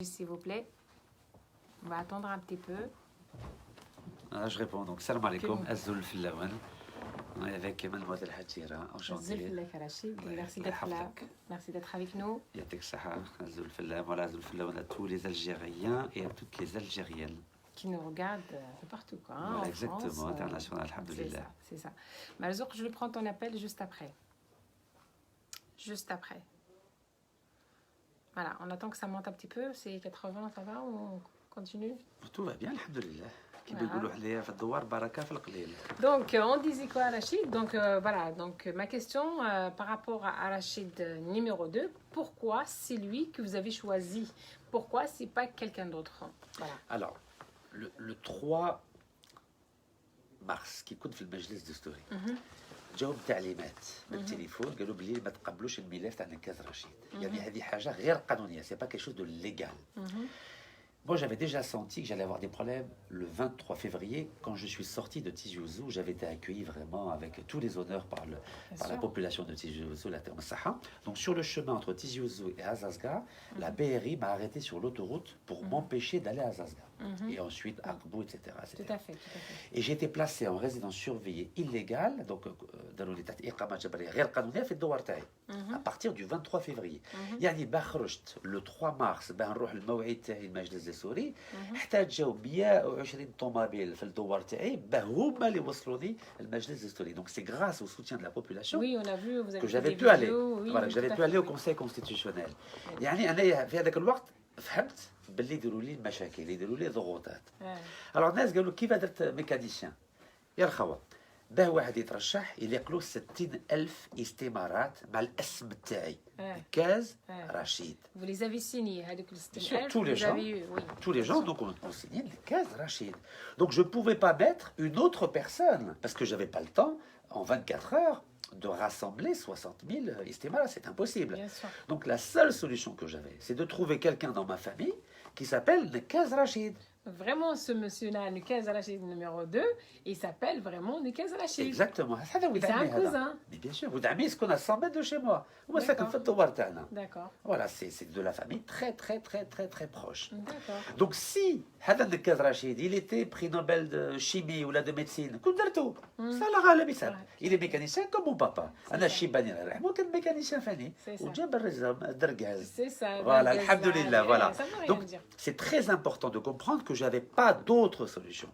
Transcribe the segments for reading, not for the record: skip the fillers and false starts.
S'il vous plaît. On va attendre un petit peu. Je réponds donc salam alaikum, Azul Fillawan, avec mademoiselle Hatira, enchantée. Merci d'être là, merci d'être avec nous. Yatek Saha, Azul Fillawan, voilà Azul Fillawan à tous les Algériens et à toutes les Algériennes. Qui nous regardent un peu partout, quoi. Hein, voilà, en exactement, France, international, alhamdoulilah. C'est ça. Malzouk, je vais prendre ton appel juste après. Juste après. Voilà, on attend que ça monte un petit peu. C'est 80, ça va ou on continue? Tout va bien, alhamdoulilah. Donc, on disait quoi, Rachid? Donc, voilà, donc ma question par rapport à Rachid numéro 2, pourquoi c'est lui que vous avez choisi? Pourquoi c'est pas quelqu'un d'autre? Voilà. Alors, le 3 mars, qui compte dans le Majlis de Story, جاوب تعليمات بالتليفون قالوا بلي ما تقبلوش الملف تاع نكاز رشيد يعني هذه حاجه غير قانونيه سي با كيل شوز دو ليغال. Moi, j'avais déjà senti que j'allais avoir des problèmes le 23 février, quand je suis sorti de Tizi Ouzou. J'avais été accueilli vraiment avec tous les honneurs par la population de Tizi Ouzou, la terre Saha. Donc, sur le chemin entre Tizi Ouzou et Azazga, la BRI m'a arrêté sur l'autoroute pour m'empêcher d'aller à Azazga. Et ensuite, Akbou, etc., etc. Tout à fait, tout à fait. Et j'ai été placé en résidence surveillée illégale, donc à partir du 23 février. يعني بخرجت le 3 mars نروح الموعد تاعي المجلس السوري حتى جاو 120 طوموبيل في الدوار تاعي هما اللي وصلوني المجلس السوري. Donc c'est grâce au soutien de la population oui, on a vu, vous avez que j'avais pu aller. Voilà, j'avais pu aller au Conseil constitutionnel. يعني أنا في هذاك الوقت فهمت باللي يديروا لي المشاكل يديروا لي ضغوطات. alors الناس قالوا كيف درت ميكانيسيان يا الخوه باه واحد يترشح يليق له 60,000 استمارات مع الاسم تاعي كاز رشيد. Vous les avez signés هذوك ال 60,000. Tous les gens donc on signait le Kaz Rachid. Donc je pouvais pas mettre une autre personne parce que j'avais pas le temps en 24 heures de rassembler 60 000 istémaras, c'est impossible. Donc la seule solution que j'avais, c'est de trouver quelqu'un dans ma famille qui s'appelle Nekaz Rachid. Vraiment, ce monsieur-là, Nekaz Rachid numéro 2, il s'appelle vraiment Nekaz Rachid. Exactement. C'est un cousin. Mais bien sûr, vous avez ce qu'on a 100 mètres de chez moi. Moi, ça comme fait D'accord. Voilà, c'est de la famille très, très, très, très, très proche. D'accord. Donc si Hadan Nekaz Rachid, il était prix Nobel de chimie ou là de médecine, ça l'a râlé, il est mécanicien comme mon papa. أنا شيباني الله يرحمه كان mécanicien فني وجاب الرزم الدرجاز. C'est ça. Voilà, alhamdoulilah, voilà. Donc c'est très important de comprendre que j'avais pas d'autre solution.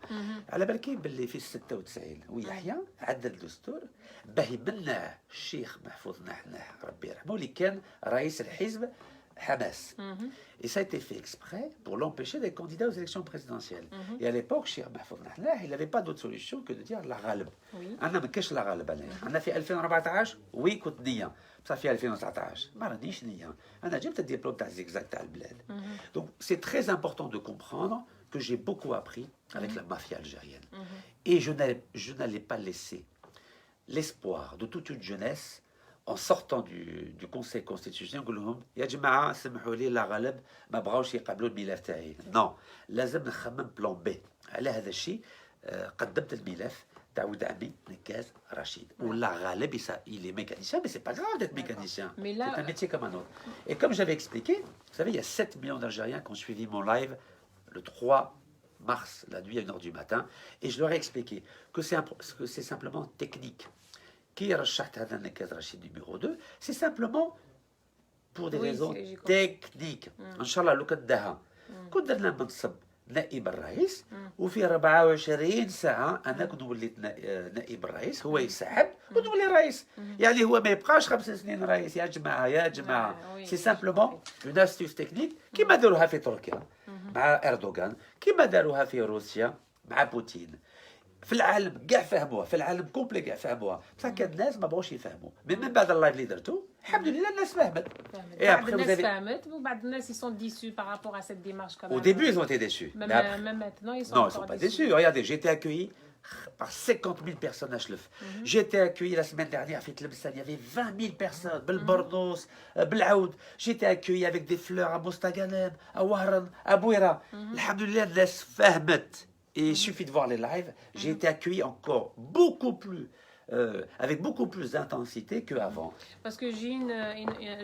على بالك باللي في 96 ويحيى عدل الدستور باه يمنع الشيخ محفوظ نحناح ربي يرحمه اللي كان رئيس الحزب Hamas. Et ça a été fait exprès pour l'empêcher d'être candidat aux élections présidentielles. Et à l'époque, Cheikh Mahfouz Nahlah, il n'avait pas d'autre solution que de dire la ghalb. أنا ما كاش لا غالب أنا في 2014 وي كنت نية بصح في 2019 ما رانيش نية أنا جبت الدبلوم تاع الزيكزاك تاع البلاد. Donc c'est très important de comprendre que j'ai beaucoup appris avec la mafia algérienne. Et je n'allais pas laisser l'espoir de toute une jeunesse en sortant du Conseil constitutionnel نقول لهم يا جماعه سمحوا لي لا غالب ما بغاوش يقبلوا الملف تاعي. نو لازم نخمم بلان بي. على هذا الشيء قدمت الملف تاع ولد عمي نكاز رشيد ولا غالب il est mécanicien mais c'est pas grave d'être mécanicien. C'est un métier comme un autre. Et comme j'avais expliqué, vous savez il y a 7 millions d'Algériens qui ont suivi mon live le 3 mars la nuit à 1h du matin et je leur ai expliqué que c'est simplement technique. Qui رشحت هذا النكاز رشيد numéro 2 c'est simplement pour des raisons techniques. ان شاء الله لو كان داها كنت درنا منصب نائب الرئيس وفي 24 ساعه انا كنت وليت نائب الرئيس هو يسحب ونولي رئيس. يعني هو ما يبقاش 5 سنين رئيس يا جماعه يا جماعه. سي سامبلومون اون استيوس تكنيك كيما داروها في تركيا مع اردوغان كيما داروها في روسيا مع بوتين. في العالم كاع فهموها في العالم كومبلي كاع فهموها بصح كان الناس ما بغوش يفهموا. من بعد اللايف اللي درتو الحمد لله الناس فهمت. بعض الناس فهمت وبعض الناس ils sont déçus par rapport à cette démarche quand même. Au début ils ont été déçus. Même maintenant ils sont non, ils sont pas déçus. Regardez, j'ai été accueilli par 50 000 personnes à Chlef. J'ai été accueilli la semaine dernière à Tlemcen, il y avait 20 000 personnes, Belbornos, Belaoud. J'ai été accueilli avec des fleurs à Mostaganem, à Wahran, à Bouira. Alhamdulillah, الناس فهمت. Et il suffit de voir les lives, j'ai été accueilli encore beaucoup plus avec beaucoup plus d'intensité qu'avant. Parce que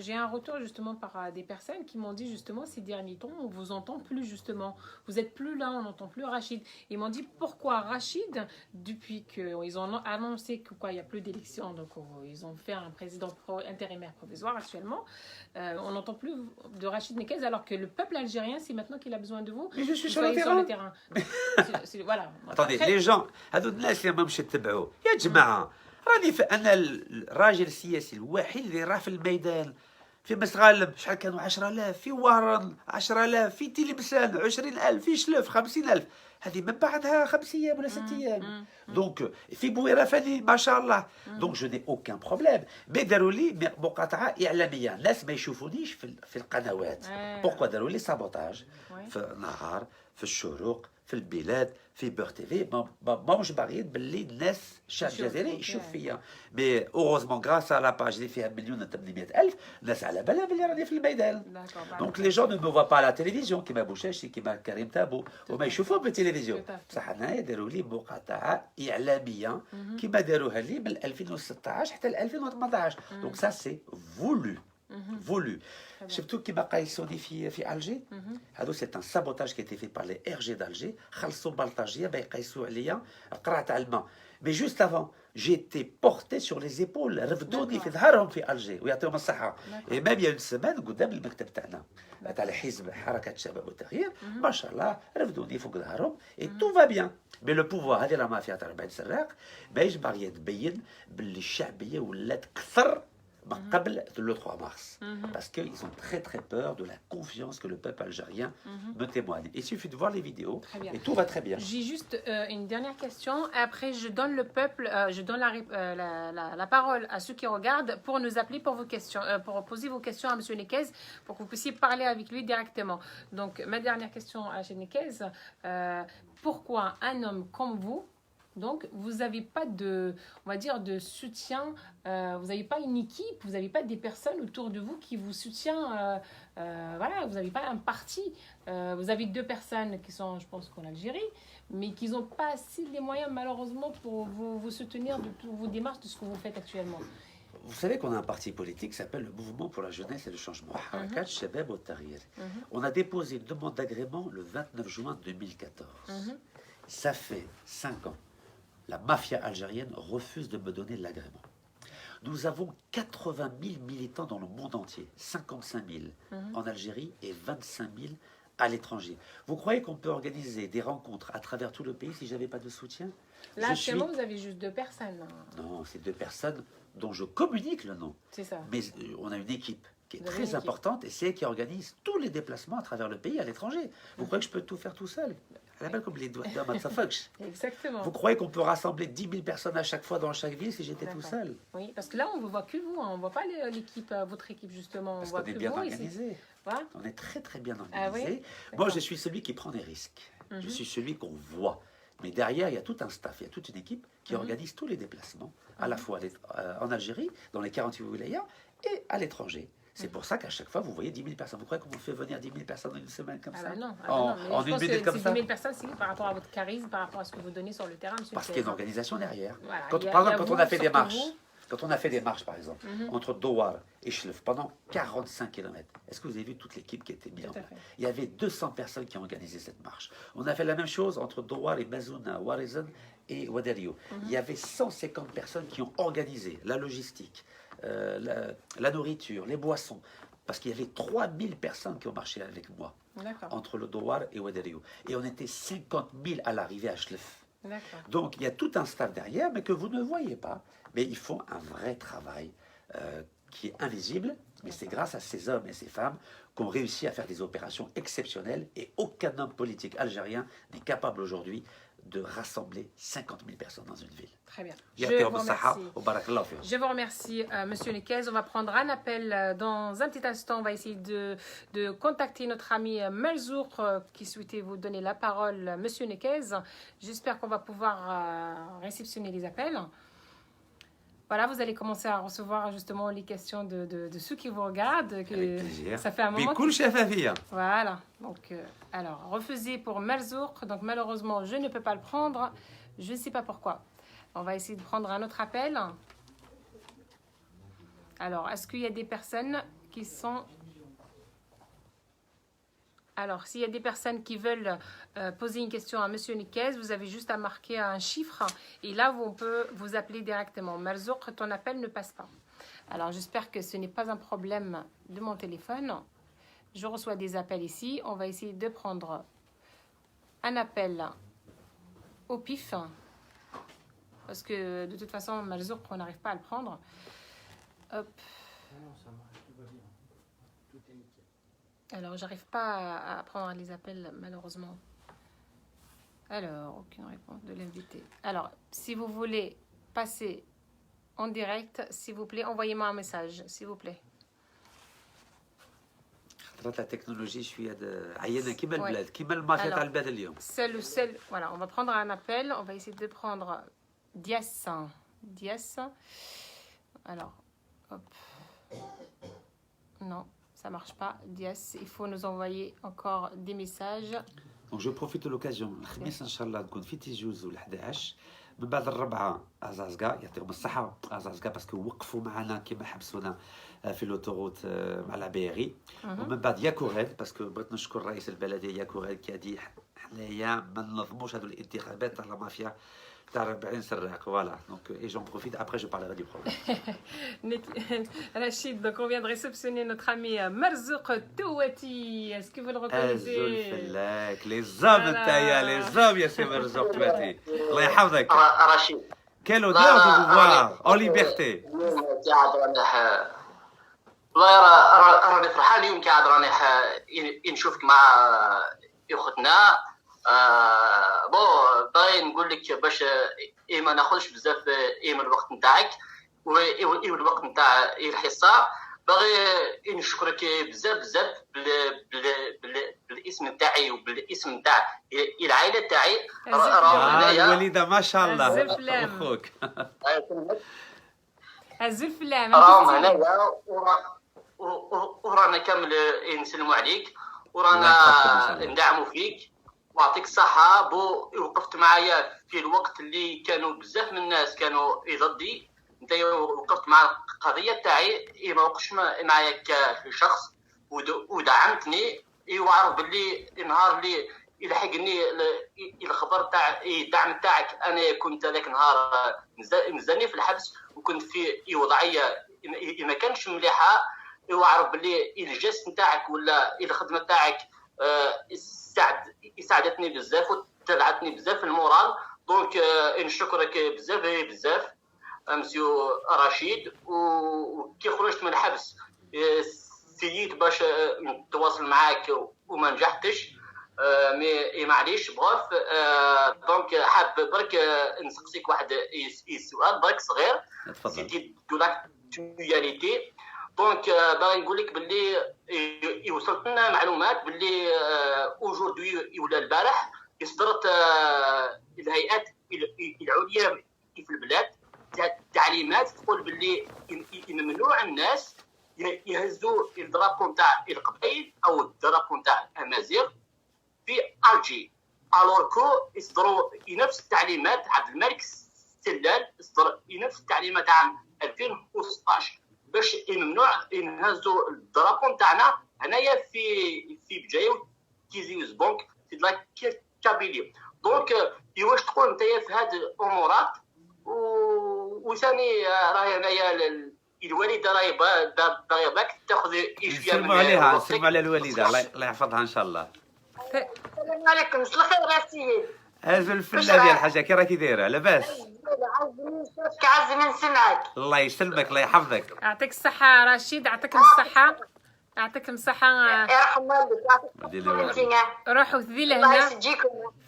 j'ai un retour justement par des personnes qui m'ont dit justement ces derniers temps, on vous entend plus justement. Vous êtes plus là, on n'entend plus Rachid. Ils m'ont dit pourquoi Rachid, depuis qu'ils ont annoncé qu'il n'y a plus d'élection, donc ils ont fait un président intérimaire provisoire actuellement, on n'entend plus de Rachid Nekez alors que le peuple algérien, c'est maintenant qu'il a besoin de vous. Mais je suis sur le terrain. Voilà. Attendez, les gens, هذو الناس اللي ما مشوا يتبعوا يا جماعه راني انا الراجل السياسي الوحيد اللي راه في الميدان في مسغالب شحال كانوا 10,000 في وهران 10,000 في تلمسان 20,000 في شلف 50,000 هذه من بعدها 5 ايام ولا 6 ايام دونك في بويره فاني ما شاء الله دونك جو ني اوكان بروبليم مي داروا لي مقاطعه اعلاميه الناس ما يشوفونيش في القنوات بوركوا داروا لي سابوتاج في النهار في الشروق في البلاد في بور تي في ماهوش باغيين باللي الناس الشعب الجزائري يشوف فيا مي اوروزمون غراس على باج اللي فيها 1,800,000 الناس على بالها باللي راني في الميدان دونك لي جون نو فوا با على التلفزيون كيما بوشاشي كيما كريم تابو وما يشوفوه بالتلفزيون بصح هنايا داروا لي مقاطعه اعلاميه كيما داروها لي من 2016 حتى ل 2018 دونك سا سي فولو voulu. Surtout qui m'a caissonné في Alger. C'est un sabotage qui a été fait par les RG d'Alger. خلصوا بلطجية بيقيسوا عليا قرعة علماء. Mais juste avant, j'ai été porté sur les épaules. رفدوني في ظهرهم في ألجي ويعطيهم الصحة. Et même il y a une semaine قدام المكتب تاعنا تاع الحزب حركة الشباب والتغيير ما شاء الله رفدوني فوق ظهرهم et tout va bien. Mais le pouvoir هذه المافيا تاع ربعين سراق باش باغية تبين باللي الشعبية ولات كثر le 3 mars. Parce qu'ils ont très très peur de la confiance que le peuple algérien me témoigne. Il suffit de voir les vidéos et tout va très bien. J'ai juste une dernière question. Après, je donne le peuple, je donne la parole à ceux qui regardent pour nous appeler pour vos questions, pour poser vos questions à M. Nekez, pour que vous puissiez parler avec lui directement. Donc, ma dernière question à M. Nekez, pourquoi un homme comme vous, donc, vous n'avez pas de, on va dire, de soutien, vous n'avez pas une équipe, vous n'avez pas des personnes autour de vous qui vous soutiennent, voilà, vous n'avez pas un parti. Vous avez 2 personnes qui sont, je pense, en Algérie, mais qui n'ont pas assez les moyens, malheureusement, pour vous soutenir de toutes vos démarches, de ce que vous faites actuellement. Vous savez qu'on a un parti politique qui s'appelle le Mouvement pour la jeunesse et le changement. Harakat Shabab al-Tahrir. On a déposé une demande d'agrément le 29 juin 2014. Ça fait 5 ans. La mafia algérienne refuse de me donner l'agrément. Nous avons 80 000 militants dans le monde entier, 55 000 en Algérie et 25 000 à l'étranger. Vous croyez qu'on peut organiser des rencontres à travers tout le pays si je n'avais pas de soutien? Là, actuellement, vous avez juste 2 personnes. Non, c'est 2 personnes dont je communique le nom. C'est ça. Mais on a une équipe qui est très importante et c'est elle qui organise tous les déplacements à travers le pays, à l'étranger. Vous croyez que je peux tout faire tout seul? Exactement. Vous croyez qu'on peut rassembler 10 000 personnes à chaque fois dans chaque ville si j'étais tout seul? Oui, parce que là, on ne voit que vous, on ne voit pas l'équipe, votre équipe justement. Parce qu'on est bien organisé. Voilà. On est très très bien organisé. Moi, je suis celui qui prend des risques. Je suis celui qu'on voit. Mais derrière, il y a tout un staff, il y a toute une équipe qui organise tous les déplacements, à la fois en Algérie, dans les 48 wilayas, et à l'étranger. C'est pour ça qu'à chaque fois, vous voyez 10 000 personnes. Vous croyez qu'on fait venir 10 000 personnes en une semaine comme ça? Non, en une minute comme ça? 10 000 personnes, c'est par rapport à votre charisme, par rapport à ce que vous donnez sur le terrain. Parce qu'il y a une organisation derrière. Voilà. Par exemple, quand on a fait des marches, quand on a fait des marches, par exemple, entre Douar et Chlef, pendant 45 km, est-ce que vous avez vu toute l'équipe qui était mise en place? Il y avait 200 personnes qui ont organisé cette marche. On a fait la même chose entre Douar et Mazouna, Warizan et Ouadério. Il y avait 150 personnes qui ont organisé la logistique, la nourriture, les boissons. Parce qu'il y avait 3000 personnes qui ont marché avec moi entre le Douar et Ouadério. Et on était 50 000 à l'arrivée à Chlef. Donc il y a tout un staff derrière, mais que vous ne voyez pas. Mais ils font un vrai travail qui est invisible. Mais c'est grâce à ces hommes et ces femmes qu'on réussit à faire des opérations exceptionnelles. Et aucun homme politique algérien n'est capable aujourd'hui de rassembler 50 000 personnes dans une ville. Très bien. Je vous remercie, Monsieur Nekez. On va prendre un appel dans un petit instant. On va essayer de contacter notre ami Melzour qui souhaitait vous donner la parole, Monsieur Nekez. J'espère qu'on va pouvoir réceptionner les appels. Voilà, vous allez commencer à recevoir justement les questions de ceux qui vous regardent. Avec plaisir. Ça fait un moment. Voilà. Donc, alors, refusé pour Melzour. Donc, malheureusement, je ne peux pas le prendre. Je ne sais pas pourquoi. On va essayer de prendre un autre appel. Alors, est-ce qu'il y a des personnes qui sont... Alors, s'il y a des personnes qui veulent poser une question à Monsieur Nikez, vous avez juste à marquer un chiffre et là, on peut vous appeler directement. Marzouk, ton appel ne passe pas. Alors, j'espère que ce n'est pas un problème de mon téléphone. Je reçois des appels ici. On va essayer de prendre un appel au pif. Parce que de toute façon, Marzouk, on n'arrive pas à le prendre. Hop. Alors, j'arrive pas à prendre les appels, malheureusement. Alors, aucune réponse de l'invité. Alors, si vous voulez passer en direct, s'il vous plaît, envoyez-moi un message, s'il vous plaît. La technologie, je suis عيانة كيما البلاد كيما المافيا تاع البلاد اليوم. Voilà, on va prendre un appel. On va essayer de prendre Dias. Alors, hop. Non, ça marche pas. Dias, il faut nous envoyer encore des messages. Donc je profite de l'occasion الخميس ان شاء الله نكون في تيجوز وال11 من بعد الربعه ازازكا يعطيهم الصحه ازازكا باسكو وقفوا معنا كيما حبسونا في لوتوروت مع العبيري ومن بعد ياكوريل باسكو بغيت نشكر رئيس البلديه ياكوريل كادي حنايا ما ننظموش هذو الانتخابات تاع لا مافيا تاع 40 سراق فوالا دونك اي جون بروفيت ابري جو بارليري دو بروبليم. Rachid, donc on vient de réceptionner notre ami Marzouk Touati. Est-ce que vous le reconnaissez? الفلاك لي زوم نتايا لي زوم يا سي مرزوق تواتي الله يحفظك. رشيد Quel honneur de vous voir en liberté. والله راني فرحان اليوم قاعد راني نشوفك مع اختنا. بو باغي نقول لك باش ما ناخذش بزاف من الوقت نتاعك والوقت نتاع الحصه. باغي نشكرك بزاف بالاسم نتاعي وبالاسم نتاع العائله تاعي. الوالده ما شاء الله اخوك الزفلام راهم هنايا ورانا كامل نسلموا عليك ورانا ندعموا فيك ويعطيك الصحة. بو وقفت معايا في الوقت اللي كانوا بزاف من الناس كانوا ضدي. انت وقفت مع القضية تاعي ما وقفش معايا كشخص ودعمتني. وعرف باللي النهار اللي يلحقني الخبر تاع الدعم تاعك انا كنت ذاك النهار مزاني في الحبس وكنت في وضعية ما كانش مليحة. وعرف باللي الجست نتاعك ولا الخدمة تاعك ساعدتني بزاف وتبعتني بزاف المورال. دونك نشكرك بزاف مسيو رشيد. وكي خرجت من الحبس سييت باش نتواصل معاك وما نجحتش. مي معليش بغاف. دونك حاب برك نسقسيك واحد السؤال برك صغير. سيتي دو لاكتواليتي. دونك باغي نقول لك باللي وصلتنا معلومات باللي اوجوردي ولا البارح اصدرت الهيئات العليا في البلاد تعليمات تقول باللي ممنوع الناس يهزوا الدرابون تاع القبائل او الدرابون تاع الامازيغ في الجي. الوركو اصدروا نفس التعليمات. عبد الملك سلال اصدر نفس التعليمات عام 2016 باش ممنوع ينهزوا الدرابون تاعنا هنايا في بجايه كيزيوز بونك في لا كابيلي. دونك واش تقول نتايا في هاد الامورات؟ وثاني راهي هنايا الوالده راهي باك تاخذ شويه نسلموا عليها نسلموا على الوالده الله يحفظها ان شاء الله. السلام عليكم. مساء الخير يا سيدي. ازل الفله ديال الحاجه كي راكي دايره لاباس؟ عزي من سمعك. الله يسلمك الله يحفظك. يعطيك الصحة رشيد. يعطيكم الصحة. يعطيكم الصحة. يرحم والديك. روحوا ذي لهنا.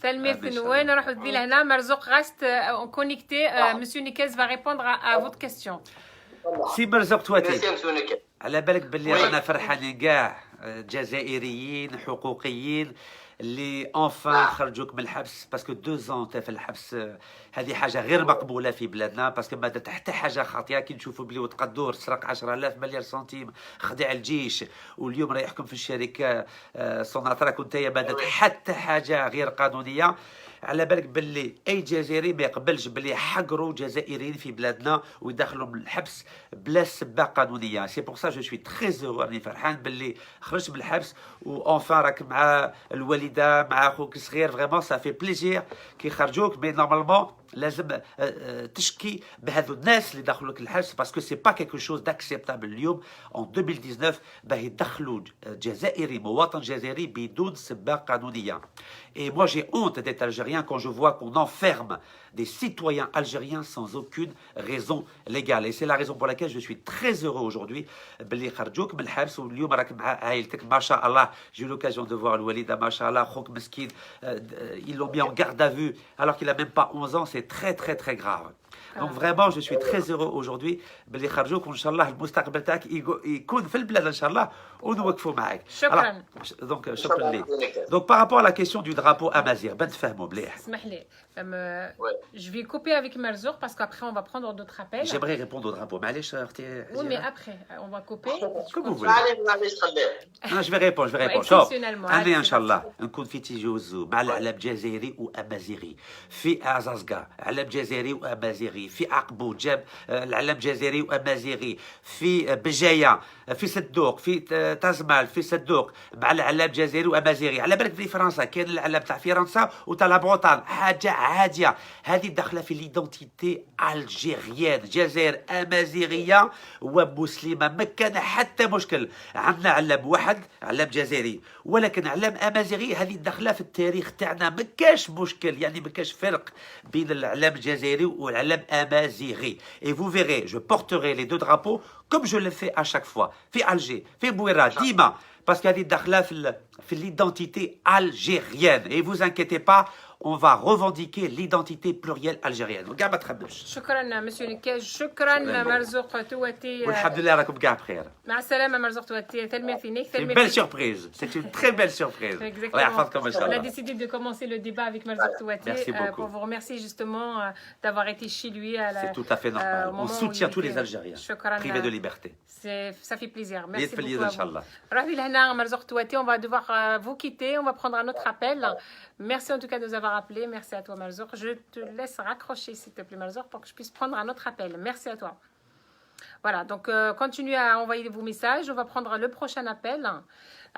سلمي ثنوان روحوا ذي لهنا. مرزوق غاست كونيكتي. مسيو نيكاز va répondre à votre question. سي مرزوق تواتي على بالك باللي رانا فرحانين كاع جزائريين حقوقيين اللي انفان خرجوك من الحبس باسكو 2 ans انت في الحبس. هذه حاجه غير مقبوله في بلادنا باسكو ما درت حتى حاجه خاطئه. كي نشوفوا بلي وتقدور سرق 10,000 مليار سنتيم، خدع الجيش، واليوم راه يحكم في الشركه سوناتراك، وانت ما درت حتى حاجه غير قانونيه. على بالك باللي اي جزائري ما يقبلش باللي يحقروا جزائريين في بلادنا ويدخلوا الحبس بلا سبه قانونيه. سي بور سا جو سوي تري زورو، راني فرحان باللي خرجت من الحبس وانفان راك مع الوالده مع اخوك الصغير. فريمون سا في بليزير كي خرجوك، مي نورمالمون لازم تشكي بهذو الناس اللي دخلوك الحبس باسكو سي با كيكو شوز داكسبتابل اليوم ان 2019 باه يدخلوا جزائري مواطن جزائري بدون سبه قانونيه. Et moi j'ai honte d'être algérien quand je vois qu'on enferme des citoyens algériens sans aucune raison légale. Et c'est la raison pour laquelle je suis très heureux aujourd'hui. باللي خرجوك من الحبس واليوم راك مع عائلتك ما شاء الله. J'ai eu l'occasion de voir الوالده ما شاء الله. خوك مسكين ils l'ont mis en garde à vue alors qu'il a même pas 11 ans. C'est très très très grave. Donc vraiment je suis très heureux aujourd'hui باللي خرجوك، وان شاء الله المستقبل تاعك يكون في البلاد ان شاء الله ونوقفوا معك. شكرا. دونك شكرا لك. Donc par rapport à la question du drapeau amazigh بنتفهموا مليح. اسمح لي je vais couper avec Marzouk parce qu'après on va prendre d'autres appels. J'aimerais répondre au drapeau. معليش اختي. Oui mais après on va couper. Comme vous voulez. Non, je vais répondre. شوف انا ان شاء الله نكون في تيجوزو مع العلم جزائري وامازيغي، في ازازكا علم جزائري وامازيغي، في عقبو جاب العلم جزائري وامازيغي، في بجايه، في صدوق، في تازمال، في صدوق مع العلم جزائري وامازيغي. على بالك في فرنسا كاين العلم تاع فرنسا وتاع لا بروطان، حاجه عاديه. هذه داخله في ليدونتيتي الجيريان، جزائر امازيغيه ومسلمه، ما كان حتى مشكل. عندنا علم واحد علم جزائري، ولكن علم امازيغي هذه داخله في التاريخ تاعنا، ما كاش مشكل. يعني ما كاش فرق بين العلم الجزائري والعلم امازيغي. Et vous verrez, je porterai les 2 drapeaux comme je le fais à chaque fois. في Alger, في بويرة ديما، parce qu'il y a داخله في l'identité algérienne. Et vous inquiétez pas, on va revendiquer l'identité plurielle algérienne. وكاع ما تخممش. شكرا مسيو نكاج، شكرا مرزوق تواتي. والحمد لله راكم كاع بخير. مع السلامه مرزوق تواتي. تلميذ فينيك. C'est une belle surprise. C'est une très belle surprise. الله يحفظكم ان شاء الله. On a décidé de commencer le débat avec Marzouk Touati pour vous remercier justement d'avoir été chez lui à la. C'est tout à fait normal. On soutient tous les Algériens privés de liberté. Ça fait plaisir. Merci beaucoup. Ravi Lhana Marzouk Touati, on va devoir vous quitter. On va prendre un autre appel. Merci en tout cas de nous avoir appelés. Merci à toi Marzouk. Je te laisse raccrocher s'il te plaît Marzouk pour que je puisse prendre un autre appel. Merci à toi. Voilà, donc continuez à envoyer vos messages. On va prendre le prochain appel.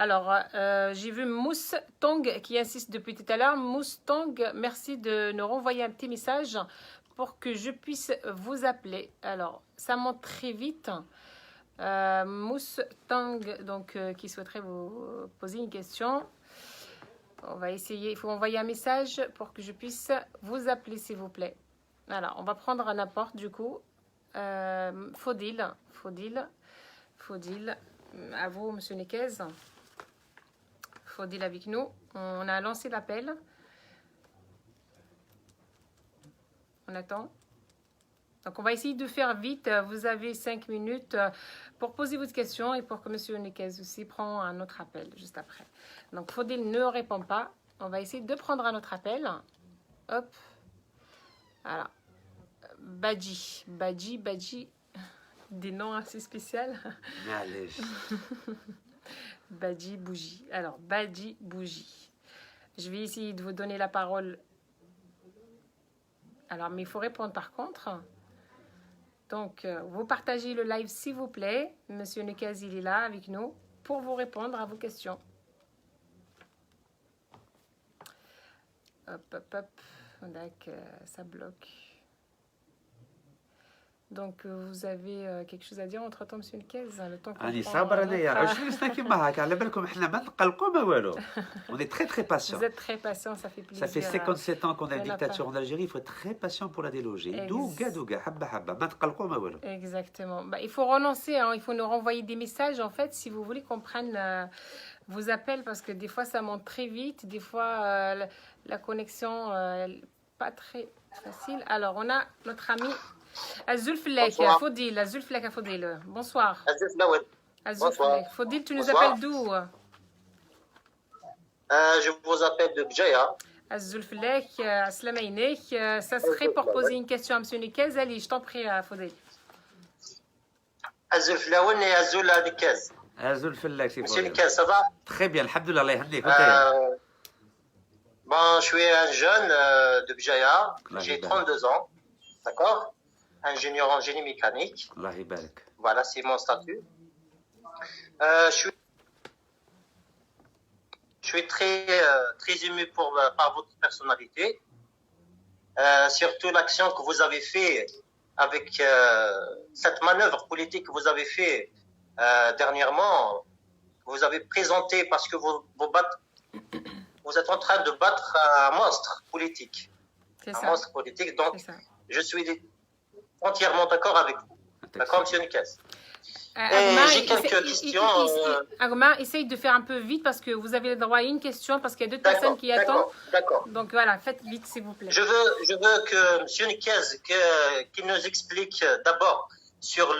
Alors, j'ai vu Mousse Tong qui insiste depuis tout à l'heure. Mousse Tong, merci de nous renvoyer un petit message pour que je puisse vous appeler. Alors, ça monte très vite. Mousse Tong, donc, qui souhaiterait vous poser une question. On va essayer, il faut envoyer un message pour que je puisse vous appeler, s'il vous plaît. Alors, on va prendre n'importe du coup. Faudil, à vous, monsieur Nekez. Faudil avec nous. On a lancé l'appel. On attend. Donc, on va essayer de faire vite. Vous avez 5 minutes pour poser votre question et pour que monsieur Nekez aussi prend un autre appel juste après. Donc, Faudil ne répond pas. On va essayer de prendre un autre appel. Hop. Voilà. Badji. Des noms assez spéciaux. Badji Bougie. Alors, Badji Bougie. Je vais essayer de vous donner la parole. Alors, mais il faut répondre par contre. Donc, vous partagez le live s'il vous plaît. Monsieur Nekaz, il est là avec nous pour vous répondre à vos questions. Hop. Donc, ça bloque. Donc, vous avez quelque chose à dire entre-temps, monsieur Nekez, le temps qu'on راني صابر انايا 20 سنه كيما هكا. على بالكم احنا ما نقلقوا ما والو. On est très très patient. Vous êtes très patient, ça fait plaisir. Ça fait 57 ans qu'on a une dictature en Algérie, il faut être très patient pour la déloger. Douga حبه حبه ما تقلقوا ما والو. Exactement. Bah, il faut renoncer, hein. Il faut nous renvoyer des messages en fait si vous voulez qu'on prenne vos appels parce que des fois ça monte très vite, des fois la connexion pas très facile. Alors, on a notre ami Azulflek, Faudil. Bonsoir. Azulflek. Faudil, tu nous appelles d'où? Je vous appelle de Bjaya. Azulflek, Aslamainek, ça serait pour poser une question à M. Nikez. Allez, je t'en prie, Faudel. Azulflaoun et Azul Nikez. Azulflek, c'est Monsieur Nikez, ça va? Très bien, alhamdoulilah, Allah yahdik. Bon, je suis un jeune de Bjaya. J'ai 32 ans. D'accord? Ingénieur en génie mécanique. Allah yabarak. Voilà, c'est mon statut. Je suis très ému par votre personnalité. Surtout l'action que vous avez fait avec cette manœuvre politique que vous avez fait dernièrement. Vous avez présenté parce que vous êtes en train de battre un monstre politique. Un monstre politique. Donc, je suis entièrement d'accord avec vous. D'accord, M. Nikez? J'ai quelques questions. Agma, essaye de faire un peu vite parce que vous avez le droit à une question parce qu'il y a d'autres personnes qui attendent. D'accord. Donc voilà, faites vite s'il vous plaît. Je veux que M. Nikez qu'il nous explique d'abord sur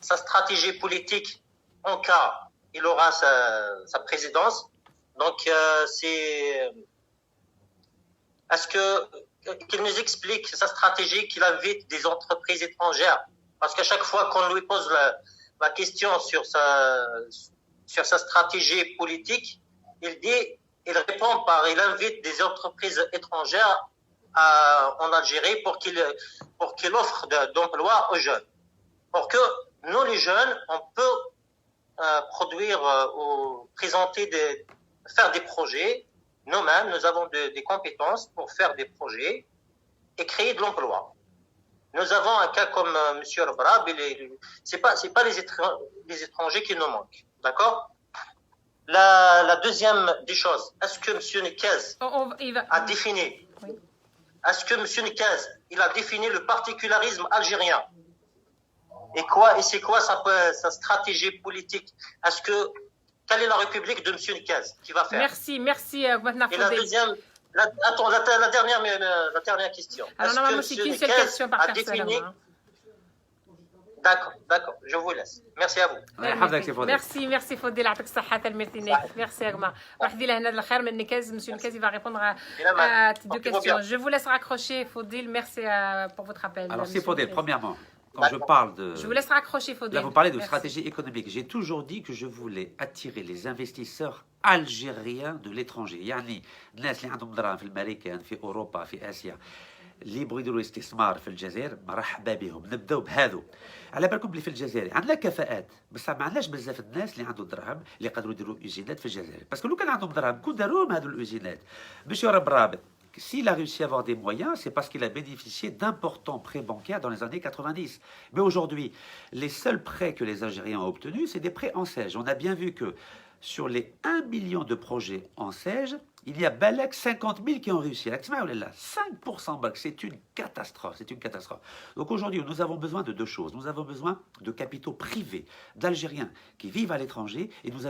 sa stratégie politique en cas il aura sa présidence. Donc est-ce qu'il nous explique sa stratégie, qu'il invite des entreprises étrangères? Parce qu'à chaque fois qu'on lui pose la question sur sa stratégie politique, il répond il invite des entreprises étrangères en Algérie pour qu'il offre d'emploi aux jeunes. Pour que nous, les jeunes, on peut produire ou faire des projets. Nous-mêmes, nous avons des compétences pour faire des projets et créer de l'emploi. Nous avons un cas comme M. Al-Brab, c'est pas les étrangers qui nous manquent, d'accord? La deuxième des choses, est-ce que M. Nikez a défini, il a défini le particularisme algérien? Et c'est quoi sa stratégie politique? Quelle est la République de M. Nikez qui va faire? Merci. Et la deuxième. Attends, la dernière question. Alors normalement, c'est qu'une seule question par personne. D'accord, je vous laisse. Merci à vous. Merci Faudel, يعطيك الصحة تلميذتينك. Merci Agma. واحدي له هنا الخير من Nikez, monsieur Nikez, il va répondre à tes deux questions. Je vous laisse raccrocher Faudel, merci pour votre appel. Alors c'est Faudel, premièrement. Quand je parle de... Je vous laisse raccrocher, Faudel. Là, vous parlez de stratégie économique. J'ai toujours dit que je voulais attirer les investisseurs algériens de l'étranger. يعني الناس اللي عندهم دراهم في الأمريكان في أوروبا في آسيا اللي يبغوا يديروا استثمار في الجزائر مرحبا بهم. نبداو بهذو. على بالكم اللي في الجزائر عندنا كفاءات بس ما عندناش بزاف الناس اللي عندهم دراهم اللي يقدروا يديروا يوزينات في الجزائر. باسكو لو كان عندهم دراهم كون داروهم هذو اليوزينات باش يرب رابط. S'il a réussi à avoir des moyens, c'est parce qu'il a bénéficié d'importants prêts bancaires dans les années 90. Mais aujourd'hui, les seuls prêts que les Algériens ont obtenus, c'est des prêts en SEJ. On a bien vu que sur les 1 million de projets en SEJ, il y a balak 50 000 qui ont réussi. 5%, c'est une catastrophe. Donc aujourd'hui, nous avons besoin de deux choses. Nous avons besoin de capitaux privés d'Algériens qui vivent à l'étranger et nous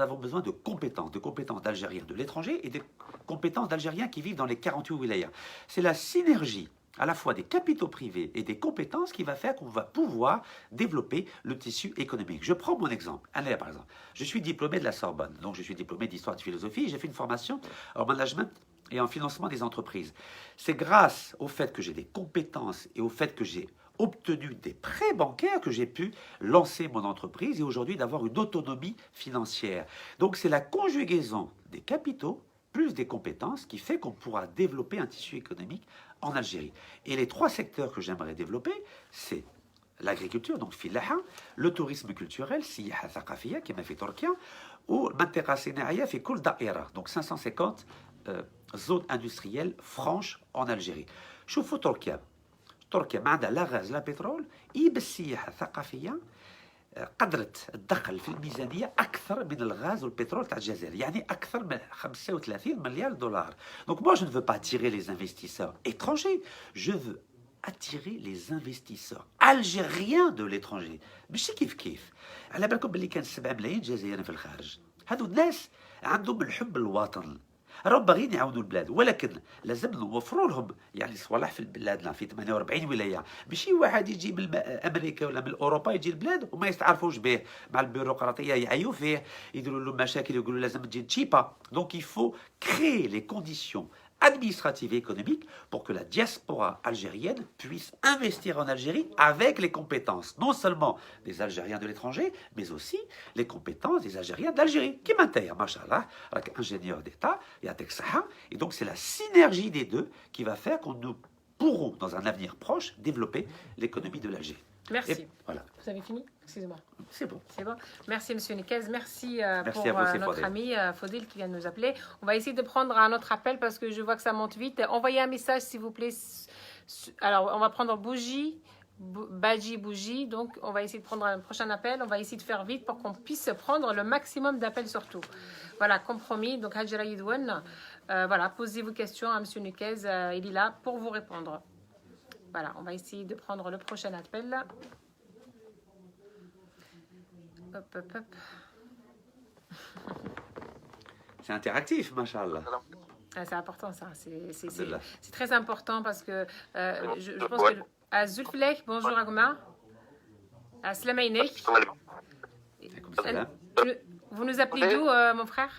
avons besoin de compétences d'Algériens de l'étranger et des compétences d'Algériens qui vivent dans les 48 wilayas. C'est la synergie à la fois des capitaux privés et des compétences qui va faire qu'on va pouvoir développer le tissu économique. Je prends mon exemple. Allez, par exemple, je suis diplômé de la Sorbonne, donc je suis diplômé d'histoire de philosophie, j'ai fait une formation en management et en financement des entreprises. C'est grâce au fait que j'ai des compétences et au fait que j'ai obtenu des prêts bancaires que j'ai pu lancer mon entreprise et aujourd'hui d'avoir une autonomie financière. Donc c'est la conjugaison des capitaux plus des compétences qui fait qu'on pourra développer un tissu économique en Algérie. Et les trois secteurs que j'aimerais développer, c'est l'agriculture, donc filaha, le tourisme culturel, siyaha thaqafiya, qui m'a fait Turquia, ou mantiqa sinaia fi kul da'ira, donc 550 zones industrielles franches en Algérie. شوفوا تركيا ما عندها لا غاز لا بترول، بالسياحة الثقافية قدرت تدخل في الميزانية أكثر من الغاز والبترول تاع الجزائر، يعني أكثر من 35 مليار دولار. Donc moi je ne veux pas attirer les investisseurs étrangers, je veux attirer les investisseurs algériens de l'étranger. ماشي كيف على بالكم باللي كان 7 ملايين جزائري في الخارج، هادو الناس عندهم الحب الوطن، راهم باغيين يعاونوا البلاد، ولكن لازم نوفروا لهم يعني صوالح في بلادنا في 48 ولايه. ماشي واحد يجي من امريكا ولا من اوروبا يجي البلاد وما يستعرفوش به، مع البيروقراطيه يعيوا فيه، يديروا له مشاكل، يقولوا لازم تجي تشيبا. دونك il faut créer les conditions administrative et économique pour que la diaspora algérienne puisse investir en Algérie avec les compétences, non seulement des Algériens de l'étranger, mais aussi les compétences des Algériens d'Algérie. Qui m'intègre, machallah, avec ingénieur d'État, et et donc c'est la synergie des deux qui va faire qu'on nous pourrons, dans un avenir proche, développer l'économie de l'Algérie. Merci. Et voilà. Vous avez fini? Excusez-moi. C'est bon. C'est bon. Merci, Monsieur Niquez. Merci, Merci pour à vous, notre ami Faudil qui vient de nous appeler. On va essayer de prendre un autre appel parce que je vois que ça monte vite. Envoyez un message, s'il vous plaît. Alors, on va prendre Badji Bougie. Donc, on va essayer de prendre un prochain appel. On va essayer de faire vite pour qu'on puisse prendre le maximum d'appels surtout. Voilà, compromis. Donc, Hajra Yidouane, voilà, posez vos questions à Monsieur Niquez. Il est là pour vous répondre. Voilà, on va essayer de prendre le prochain appel. Hop, hop, hop. C'est interactif, machallah. Ah, c'est important ça, c'est très important parce que je pense que... Zulflek, bonjour Agma. Aslam Ainek. Vous nous appelez d'où, mon frère?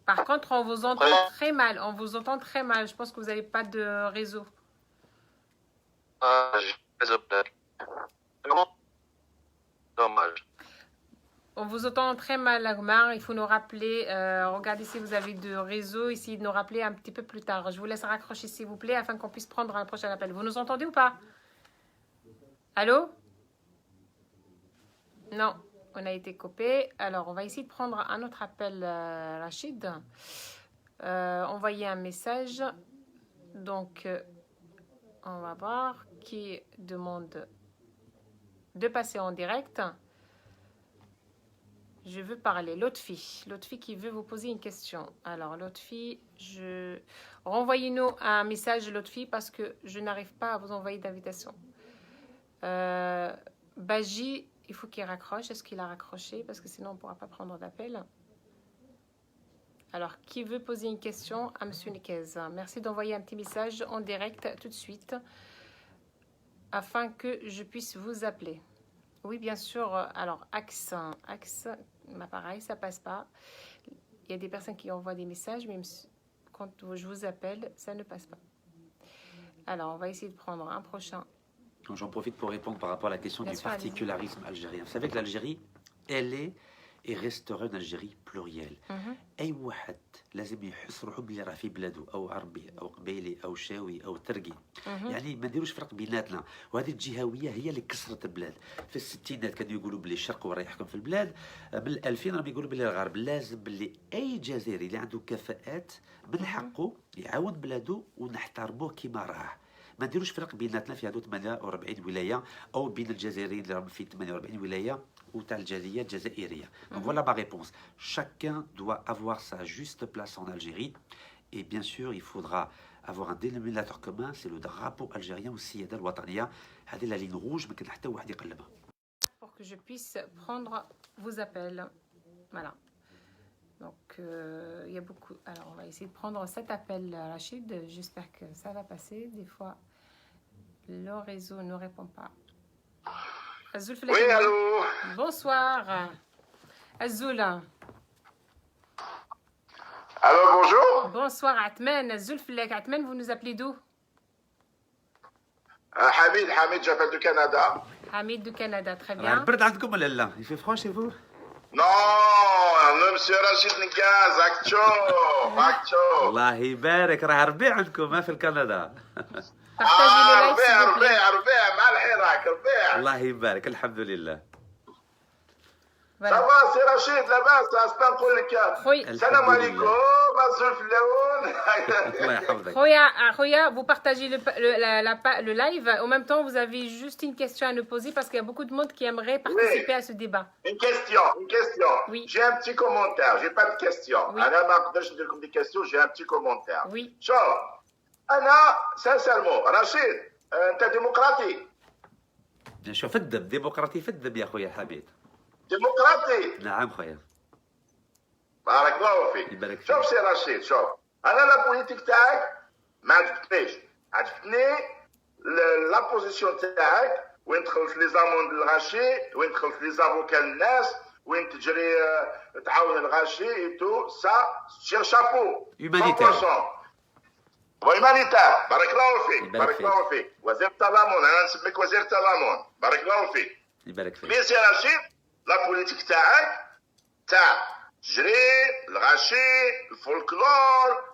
Par contre, on vous entend très mal. On vous entend très mal. Je pense que vous n'avez pas de réseau. Dommage. On vous entend très mal, Agmar. Il faut nous rappeler. Regardez si vous avez de réseau. Essayez de nous rappeler un petit peu plus tard. Je vous laisse raccrocher, s'il vous plaît, afin qu'on puisse prendre un prochain appel. Vous nous entendez ou pas? Allô? Non, on a été coupé. Alors, on va essayer de prendre un autre appel, Rachid. Envoyer un message. Donc, on va voir qui demande de passer en direct. Je veux parler. L'autre fille qui veut vous poser une question. Alors, l'autre fille, renvoyez-nous un message, l'autre fille, parce que je n'arrive pas à vous envoyer d'invitation. Badji, il faut qu'il raccroche. Est-ce qu'il a raccroché? Parce que sinon, on ne pourra pas prendre d'appel. Alors, qui veut poser une question à M. Niquez? Merci d'envoyer un petit message en direct tout de suite afin que je puisse vous appeler. Oui, bien sûr. Alors, axe, pareil, ça passe pas. Il y a des personnes qui envoient des messages, mais quand je vous appelle, ça ne passe pas. Alors, on va essayer de prendre un prochain. J'en profite pour répondre par rapport à la question du particularisme algérien. Vous savez que l'Algérie, elle est et restera une Algérie plurielle. أي واحد لازم يحس روحه بلي راه في بلاده أو عربي أو قبيلي أو شاوي أو ترقي. يعني ما نديروش فرق بيناتنا، وهذه الجهوية هي اللي كسرت البلاد. في الستينات كانوا يقولوا بلي الشرق هو راه يحكم في البلاد، من 2000 راهم يقولوا بلي الغرب. لازم بلي أي جزائري اللي عنده كفاءات من حقه يعاون بلاده ونحترموه كما راه. ما نديروش فرق بيناتنا في هذو 48 ولايه او بين الجزائريين اللي راهم في 48 ولايه وتاع الجاليه الجزائريه. Donc voilà ma réponse. Chacun doit avoir sa juste place en Algérie et bien sûr il faudra avoir un dénominateur commun, c'est le drapeau algérien والسياده الوطنيه. هذه la ligne rouge ما كان حتى واحد يقلبها. Pour que je puisse prendre vos appels. Voilà. Donc, il y a beaucoup... Alors, on va essayer de prendre cet appel, Rachid. J'espère que ça va passer. Des fois, le réseau ne répond pas. Azoul, oui, allô. Bonsoir. Azoul. Allô, bonjour. Bonsoir, Atmen. Azoul, Atmen, vous nous appelez d'où? Hamid, j'appelle du Canada. Hamid du Canada, très bien. Il fait froid chez vous? Non, monsieur Rachid Niquez, accio. الله يبارك، راه ربيع عندكم ما في الكندا. ربيع مع الحراك ربيع. الله يبارك، الحمد لله. صافا سي رشيد لاباس؟ استا نقول لك السلام عليكم مسؤول فلاون. الله يحفظك. خويا, vous partagez le live. En même temps, vous avez juste une question à nous poser parce qu'il y a beaucoup de monde qui aimerait participer à ce débat. Une question. Oui. J'ai un petit commentaire. J'ai pas de question. Anna ما نقدرش ندير لكم des questions. J'ai un petit commentaire. Oui. شوف أنا sincèrement رشيد أنت ديمقراطي. شوف في الدم ديمقراطي في الدم يا خويا الحبيب. ديمقراطي. نعم خويا. بارك الله فيك. شوف سي رشيد، شوف انا لا بوليتيك تاعك ما عجبتنيش، عجبتني لا بوزيسيون تاعك وين دخلت لي زامون الغاشي، وين دخلت لي زافوكا الناس، وين تجري تعاون الغاشي اي تو سا سير شابو هيومانيتير. وهيومانيتير. بارك الله فيك. بارك الله فيك. وزير التضامن، انا نسميك وزير التضامن. بارك الله فيك. يبارك فيك. مي سي رشيد لا بوليتيك تاعك تاع تجري الغاشي الفولكلور،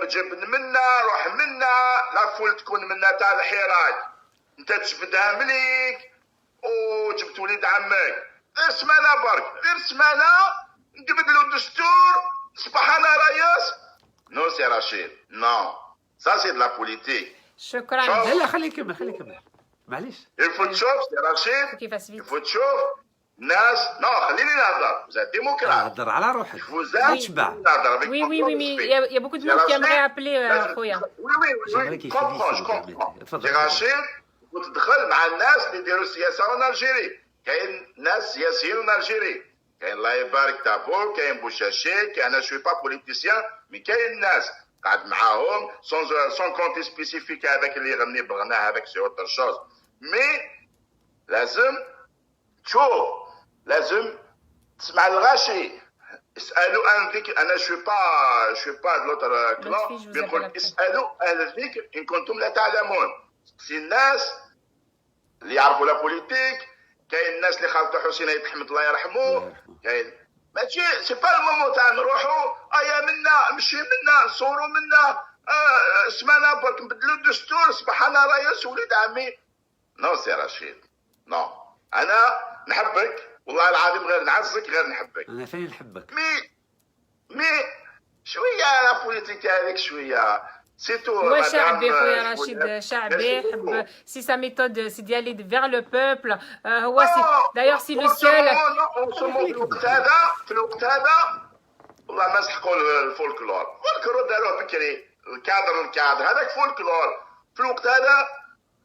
تجيب منا روح منا، لا فول تكون منا تاع الحراك، انت تجبدها مليك وجبت وليد عمك. غير سمانه برك، غير سمانه نقبدلو الدستور صباح انا رئيس. نو سي رشيد نو، سا سي دو لا بوليتيك. شكرا. لا خليك كمل، خليك كمل، معليش. يفوت تشوف سي رشيد، يفوت تشوف ناس. نو خليني نهضر، vous êtes démocrate. هضر على روحك. تشبع. Oui, oui, oui, mais il y a beaucoup de monde qui aimerait appeler Khoya. Oui, comprends. رشيد وتدخل مع الناس اللي يديروا السياسه في الجيري. كاين ناس سياسيين في الجيري، كاين الله يبارك تابور، كاين بوشاشي، كاين انا شوي با بوليتيسيان، مي كاين ناس قاعد معاهم سون كونتي سبيسيفيك. هذاك اللي يغني بغناه هذاك سي اوتر شوز. مي لازم تشوف، لازم تسمع الغاشي. اسالوا اهل الذكر، انا شوي با دلوتر كلان، بيقول اسالوا اهل الذكر ان كنتم لا تعلمون. سي الناس اللي يعرفوا لا بوليتيك، كاين الناس اللي خالطوا حسين عيد حمد الله يرحمه، كاين ماشي سي با المومون تاع نروحوا ايا منا نمشي منا نصوروا منا سمانه برك نبدلوا الدستور صباح انا رئيس وليد عمي. نو سي رشيد نو، انا نحبك والله العظيم، غير نعزك غير نحبك. انا فين نحبك. مي شويه لا بوليتيك هذيك شويه هو شعبي خويا رشيد، شعبي يحب سي سا ميثود سي دي الي فيغ لو بوبل. هو سي دايوغ سي لو سول. في الوقت هذا والله ما سحقوا الفولكلور داروه بكري. الكادر هذاك فولكلور. في الوقت هذا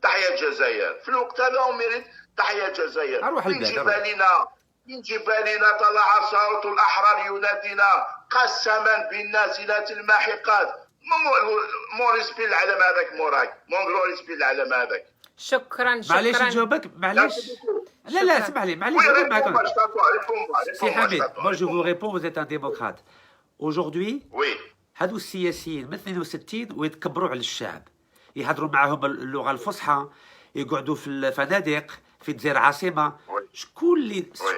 تحيا الجزائر، في الوقت هذا أميريت تحيا الجزائر. من جبالنا طلع صوت الأحرار ينادينا قسما بالنازلات الماحقات. مون ريسبي العلم هذاك موراك، مون ريسبي العلم هذاك. شكرا. معليش نجاوبك، معليش. لا اسمح لي، معليش. سي حبيب، moi je vous réponds, vous êtes un démocrate. Aujourd'hui, هادو السياسيين من 62 ويتكبروا على الشعب، يهضروا معهم اللغه الفصحى، يقعدوا في الفنادق في الجزائر عاصمه. شكون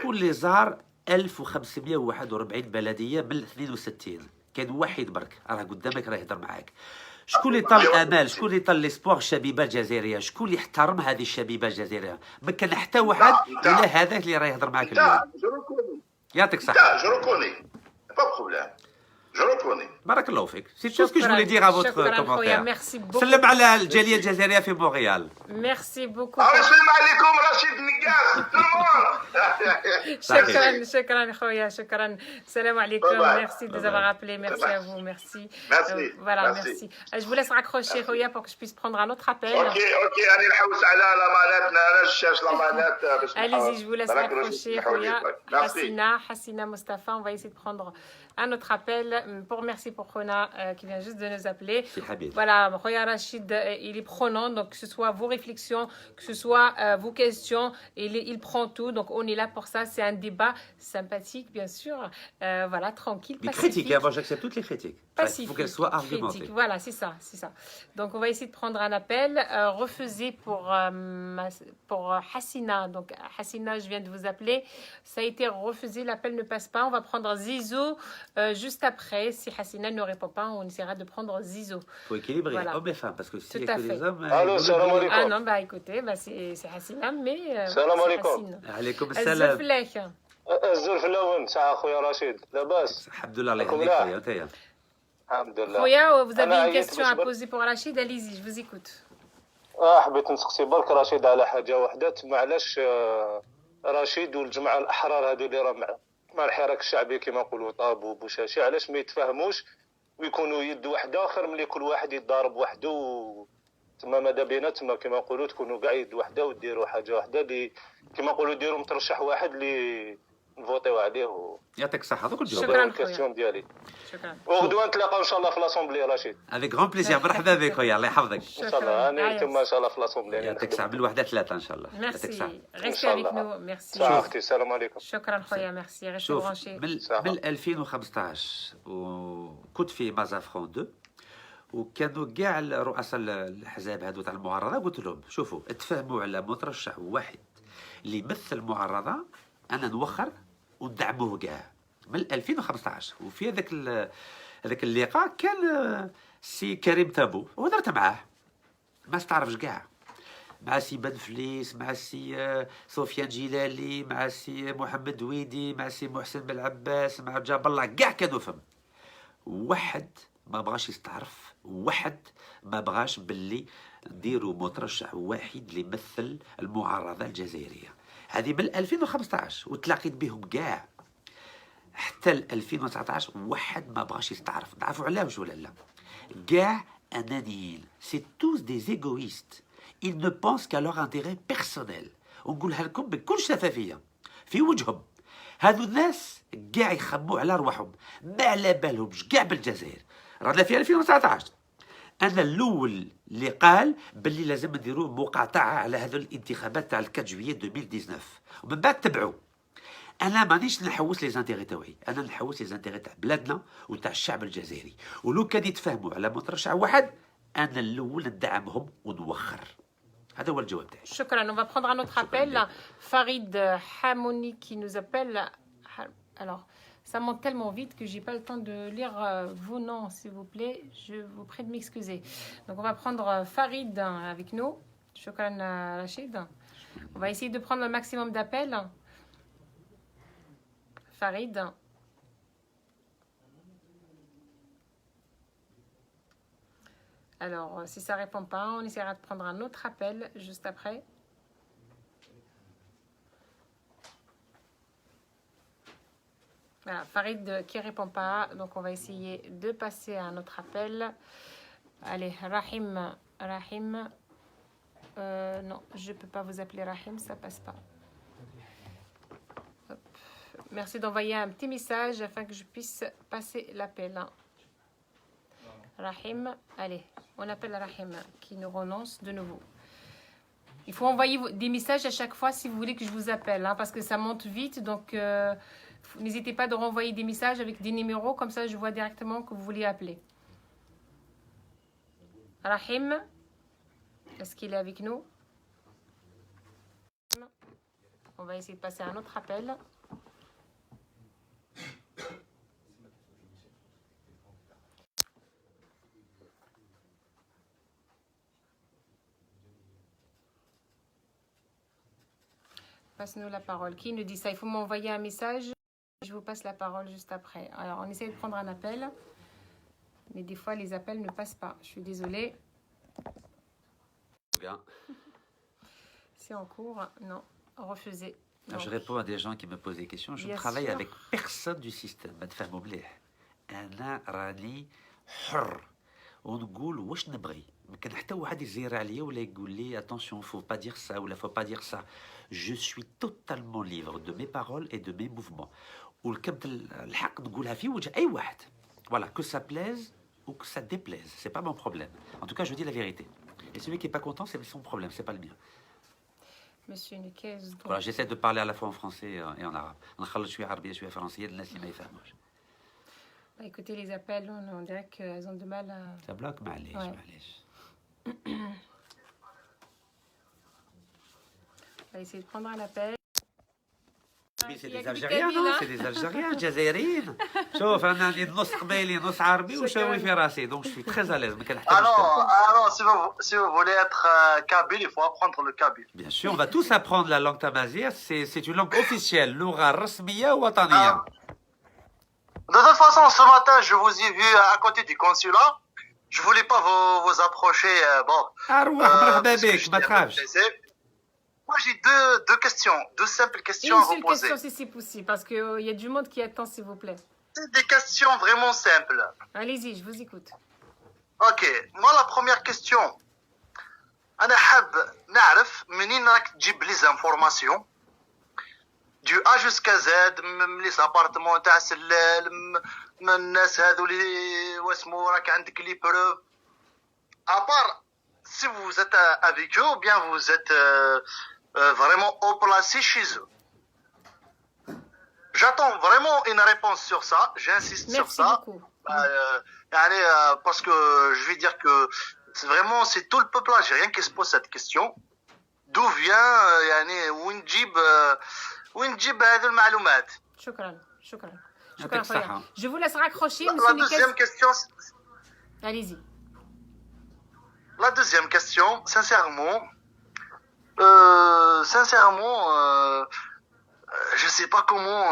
اللي زار 1541 بلديه من 62؟ كان واحد برك راه قدامك، راه يهضر معاك. شكون اللي طال الامال، شكون اللي طال ليسبوغ الشبيبه الجزائريه، شكون اللي احترم هذه الشبيبه الجزائريه؟ ما كان حتى واحد الا هذاك اللي راه يهضر معاك اليوم. يعطيك الصحه. جو ريكوني با بروبليم، جو ريكوني. بارك الله فيك. سي تو سكو جو فولي دير ا فوتر كومونتير. سلم على الجاليه الجزائريه في مونريال. ميرسي بوكو. السلام عليكم رشيد نقاس. شكرا خويا، شكرا. السلام عليكم. Merci de nous avoir appelé. Merci à vous. Merci. Voilà, merci. Je vous laisse raccrocher خويا pour que je puisse prendre un autre appel. اوكي انا نحوس على لاماناتنا، انا الشاش لامانات باش. Allez-y, je vous laisse raccrocher خويا. Hassina Mostafa, on va essayer de prendre un autre appel. Pour merci pour Khona qui vient juste de nous appeler. Voilà, Khoya Rachid, il est prenant, donc que ce soit vos réflexions, que ce soit vos questions, il prend tout. Donc on est là pour ça. C'est un débat sympathique, bien sûr. Voilà, tranquille. Mais critique, moi j'accepte toutes les critiques. Il faut qu'elles soient argumentées. Voilà, c'est ça, c'est ça. Donc on va essayer de prendre un appel. Refusé pour Hassina. Donc Hassina, je viens de vous appeler. Ça a été refusé, l'appel ne passe pas. On va prendre Zizo juste après. Si Hassina ne répond pas, on essaiera de prendre Zizo. Il faut équilibrer hommes et femmes, parce que s'il n'y a que des hommes... Allô, salam alaikum. Ah non, bah écoutez, c'est Hassina, mais... salam alaikum. Alaikum salam. الزلفلة وين تاع خويا رشيد لاباس؟ الحمد لله الله يهديك خويا انتيا. الحمد لله. خويا vous avez une question à poser pour Rachid, allez-y, je vous écoute. حبيت نسقسي برك رشيد على حاجة وحدة، معلاش رشيد والجماعة الأحرار هذو اللي راه مع الحراك الشعبي كما نقولوا طاب وبوشاشي، علاش ما يتفاهموش ويكونوا يد واحدة، آخر ملي كل واحد يتضارب وحده تما ماذا بينا تما كما نقولوا تكونوا كاع يد وحده وديروا حاجه وحده اللي كما نقولوا ديروا مترشح واحد اللي نفوتيو عليه يعطيك الصحه. دوك الجواب. شكرا الكاستيون ديالي. شكرا. وغدوه نتلاقاو ان شاء الله في لاسومبلي رشيد. افيك غون بليزير. مرحبا بك خويا الله يحفظك. ان شاء الله انا تما ان شاء الله في لاسومبلي. يعطيك الصحه بالوحده ثلاثه ان شاء الله. ميرسي. ريستي افيك نو. ميرسي. شكرا اختي. السلام عليكم. شكرا خويا. ميرسي. ريستي شوف برانشي. من 2015 وكنت في مازافرون 2 وكانوا كاع رؤساء الاحزاب هذو تاع المعارضه قلت لهم شوفوا اتفاهموا على مترشح واحد اللي يمثل المعارضه انا نوخر وندعموه كاع من 2015. وفي هذاك اللقاء كان سي كريم تابو وهضرت معاه ما استعرفش كاع مع سي بن فليس مع سي سفيان جيلالي مع سي محمد ويدي مع سي محسن بن عباس مع جاب الله كاع كانوا فهم. واحد ما بغاش يستعرف واحد ما بغاش باللي نديروا مترشح واحد اللي يمثل المعارضه الجزائريه. هذه من 2015 وتلاقيت بهم كاع حتى 2019 واحد ما بغاش يستعرف. نعرفوا علاش ولا لا؟ كاع انانيين. سي توس دي ايغويست. ils ne pensent qu'à leur intérêt personnel. ونقولها لكم بكل شفافيه في وجههم. هذو الناس كاع يخموا على رواحهم ما على بالهمش كاع بالجزائر. رانا في 2019 انا الاول اللي قال باللي لازم نديروا مقاطعه على هذو الانتخابات تاع 4 جويي 2019 ومن بعد تبعوا. انا مانيش نحوس لي زانتيغي تاعي انا نحوس لي زانتيغي تاع بلادنا وتاع الشعب الجزائري. ولو كان يتفاهموا على مترشح واحد انا الاول ندعمهم ونوخر. هذا هو الجواب تاعي. شكرا. On va prendre un autre appel. Farid Hamouni qui nous appelle. Alors, ça monte tellement vite que j'ai pas le temps de lire vos noms, s'il vous plaît. Je vous prie de m'excuser. Donc, on va prendre Farid avec nous. Shukran Rachid. On va essayer de prendre le maximum d'appels. Farid. Alors, si ça ne répond pas, on essaiera de prendre un autre appel juste après. Voilà, Farid qui ne répond pas. Donc, on va essayer de passer à un autre appel. Allez, Rahim. Non, je ne peux pas vous appeler Rahim, ça ne passe pas. Hop. Merci d'envoyer un petit message afin que je puisse passer l'appel. Rahim, allez, on appelle Rahim qui nous renonce de nouveau. Il faut envoyer des messages à chaque fois si vous voulez que je vous appelle, hein, parce que ça monte vite. Donc, n'hésitez pas de renvoyer des messages avec des numéros, comme ça je vois directement que vous voulez appeler. Rahim, est-ce qu'il est avec nous? On va essayer de passer à un autre appel. Passe-nous la parole. Qui nous dit ça? Il faut m'envoyer un message. Je vous passe la parole juste après. Alors, on essaie de prendre un appel. Mais des fois, les appels ne passent pas. Je suis désolée. Bien. C'est en cours. Non. Refusé. Non. Je réponds à des gens qui me posent des questions. Je ne travaille avec personne du système. ما تفهموا مليح. أنا راني حر. ونقول واش نبغي. ما كان حتى واحد يزير عليا ولا يقول لي attention faut pas dire ça ولا faut pas dire ça. Je suis totalement libre de mes paroles et de mes mouvements. والكبد الحق نقولها في وجه أي واحد. Voilà, que ça plaise ou que ça déplaise, c'est pas mon problème. En tout cas, je dis la vérité. Et celui qui est pas content, c'est son problème, c'est pas le mien. Monsieur Niquez. Voilà, j'essaie de parler à la fois en français et en arabe. نخلط شوية عربية شوية فرنسية الناس اللي ما يفهموش. Écoutez, les appels, on dirait qu'elles ont du mal à... Ça bloque, معليش معليش. On va essayer de prendre un appel. C'est des Algériens, non? C'est des Algériens, جزائريين. شوف أنا عندي نص قبيلي نص عربي وشاوي في راسي, donc je suis très à l'aise. ما كنحتاجش. Alors, si vous voulez être kabyle, il faut apprendre le kabyle. Bien sûr, on va tous apprendre la langue tamazight. C'est une langue officielle, لغة رسمية وطنية. De toute façon, ce matin, je vous ai vu à côté du consulat. Je voulais pas vous approcher. Bon. مرحبا بك, ما تخافش. Moi, j'ai deux questions, deux simples questions à vous poser. Une seule question, si c'est possible, parce qu'il y a du monde qui attend, s'il vous plaît. C'est des questions vraiment simples. Allez-y, je vous écoute. Ok. Moi, la première question. انا حاب نعرف منين راك تجيب لي زانفورماسيون دو ا جوسكا زاد من لي زابارتمون تاع سلال من الناس هذو اللي واسمو راك عندك لي بروف ابار si vous êtes avec eux ou bien vous êtes vraiment haut placé chez eux. J'attends vraiment une réponse sur ça, j'insiste sur ça. Beaucoup. Parce que je vais dire que c'est tout le peuple algérien qui se pose cette question. D'où vient وين نجيب هذه المعلومات. شكرا. Je vous laisse raccrocher. La deuxième question. Allez-y. La deuxième question, sincèrement, je sais pas comment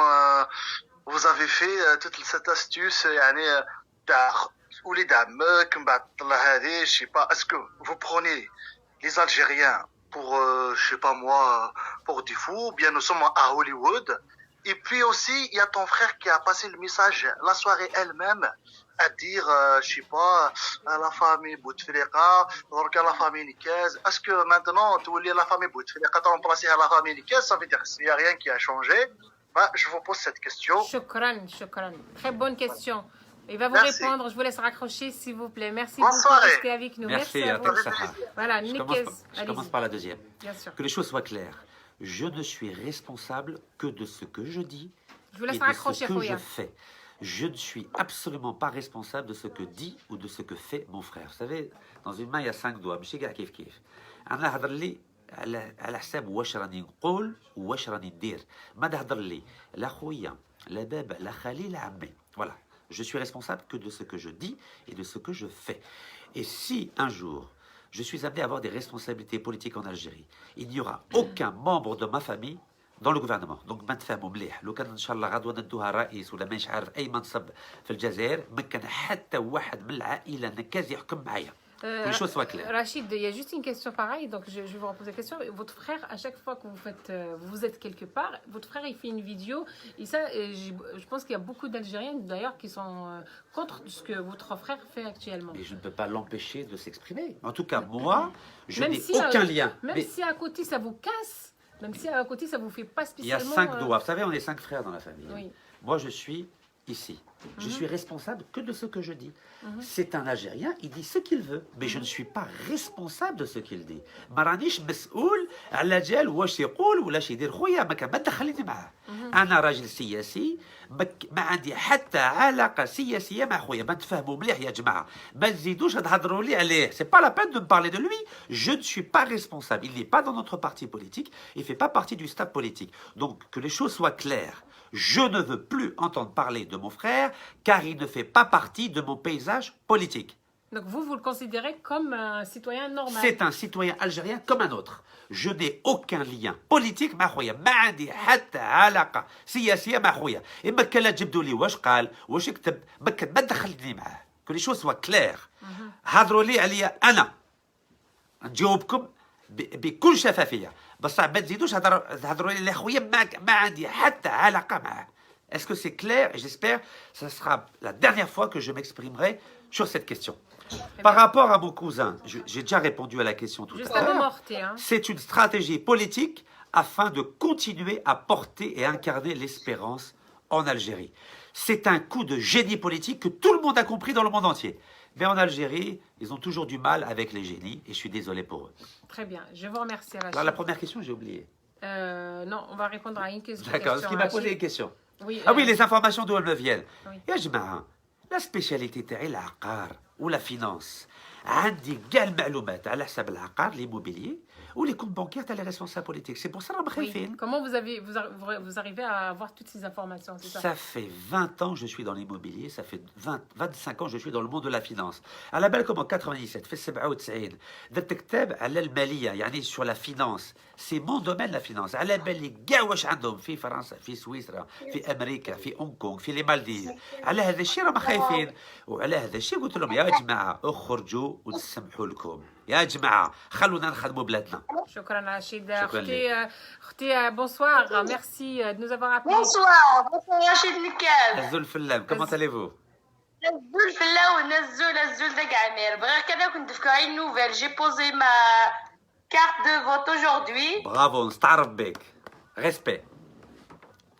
vous avez fait toute cette astuce, ou les dames, je sais pas, est-ce que vous prenez les Algériens pour, je sais pas moi, pour du fou, ou bien nous sommes à Hollywood. Et puis aussi, il y a ton frère qui a passé le message la soirée elle-même, à dire, je sais pas, la famille Bouteflika, donc la famille Nikez. Est-ce que maintenant, tu voulais la famille Bouteflika, t'as remplacé à la famille Nikez, ça veut dire qu'il n'y a rien qui a changé. Je vous pose cette question. Shukran. Très bonne question. Il va vous répondre. Je vous laisse raccrocher, s'il vous plaît. Merci beaucoup de rester avec nous. Merci à vous. Voilà, Je commence par la deuxième. Bien sûr. Que les choses soient claires. Je ne suis responsable que de ce que je dis je vous laisse et de ce que je fais. Je ne suis absolument pas responsable de ce que dit ou de ce que fait mon frère. Vous savez, dans une main, il y a 5 doigts. ماشي كاع كيف كيف. أنا هضر لي على حساب واش راني نقول واش راني ندير. ما تهضر لي لا خويا لا بابا لا خالي لا عمي. Voilà. Je suis responsable que de ce que je dis et de ce que je fais. Et si un jour je suis amené à avoir des responsabilités politiques en Algérie, il n'y aura aucun membre de ma famille dans le gouvernement. Donc ما نتفاهموا مليح لو كان ان شاء الله غدوه ندوها رئيس ولا مانيش عارف اي منصب في الجزائر ما كان حتى واحد من العائله نكاز يحكم معايا. Les choses soient claires. Rachid, il y a juste une question pareille, donc je vais vous reposer la question. Votre frère, à chaque fois que vous êtes quelque part, votre frère il fait une vidéo, et ça, je pense qu'il y a beaucoup d'Algériens d'ailleurs qui sont contre ce que votre frère fait actuellement. Et je ne peux pas l'empêcher de s'exprimer. En tout cas, moi, je n'ai aucun lien. Même si à côté ça vous casse, même si à côté ça vous fait pas spécialement. Il y a 5 doigts. Vous savez, on est 5 frères dans la famille. Oui. Moi, je suis ici. Je suis responsable que de ce que je dis. C'est un Algérien, il dit ce qu'il veut, mais je ne suis pas responsable de ce qu'il dit. ما رانيش مسؤول على جال واش يقول ولا شي يدير خويا ما تدخليني معاه. أنا راجل سياسي ما عندي حتى علاقة سياسية مع خويا. ما تفهموا مليح يا جماعة. ما تزيدوش تهضروا لي عليه. C'est pas la peine de me parler de lui. Je ne suis pas responsable. Il n'est pas dans notre parti politique. Il fait pas partie du staff politique. Donc que les choses soient claires. Je ne veux plus entendre parler de mon frère car il ne fait pas partie de mon paysage politique. Donc vous le considérez comme un citoyen normal. C'est un citoyen algérien comme un autre. Je n'ai aucun lien politique مع خويا. ما عندي حتى علاقة سياسية مع خويا. إما كان لا تجبدوا لي واش قال واش كتب ما تدخلني معاه. Que les choses soient claires. هضروا لي عليا أنا. نجاوبكم بكل شفافية. بس ما تزيدوش تهضروا لي خويا ما عندي حتى علاقة معاه. Est-ce que c'est clair? Et j'espère que ce sera la dernière fois que je m'exprimerai sur cette question. Par rapport à mon cousin, j'ai déjà répondu à la question tout à l'heure. C'est une stratégie politique afin de continuer à porter et incarner l'espérance en Algérie. C'est un coup de génie politique que tout le monde a compris dans le monde entier. Mais en Algérie, ils ont toujours du mal avec les génies et je suis désolé pour eux. Très bien, je vous remercie Rachid. Alors la première question, j'ai oublié. Non, on va répondre à une question. D'accord, ce qui m'a posé une question. Oui, oui, les informations d'où elles me viennent. Oui. يا جماعة la spécialité تاعي العقار ou la finance. عندي كاع المعلومات على حساب العقار l'immobilier ou les comptes bancaires تاع les responsables politiques. C'est pour ça que oui. Comment vous arrivez à avoir toutes ces informations, c'est ça? Ça fait 20 ans que je suis dans l'immobilier, ça fait 25 ans que je suis dans le monde de la finance. على بالكم en 97 في 97 درت كتاب على المالية يعني sur la finance. C'est mon domaine la finance. على بالي كاع واش عندهم في فرنسا في سويسرا في امريكا في هونغ كونغ في لي مالديف. على هذا الشيء راهم خايفين وعلى هذا الشيء قلت لهم يا جماعة اخرجوا ونسمحوا لكم. يا جماعة خلونا نخدموا بلادنا. شكرا رشيد. اختي bonsoir, merci de nous avoir appelés. Bonsoir Rachid Nikal. الزول فلام, comment allez-vous? الزول فلا والناس الزول داك عامر. بغير كذا كنت في كاين نوفيل. J'ai posé carte de vote aujourd'hui. برافو نستعرف بك. Respect.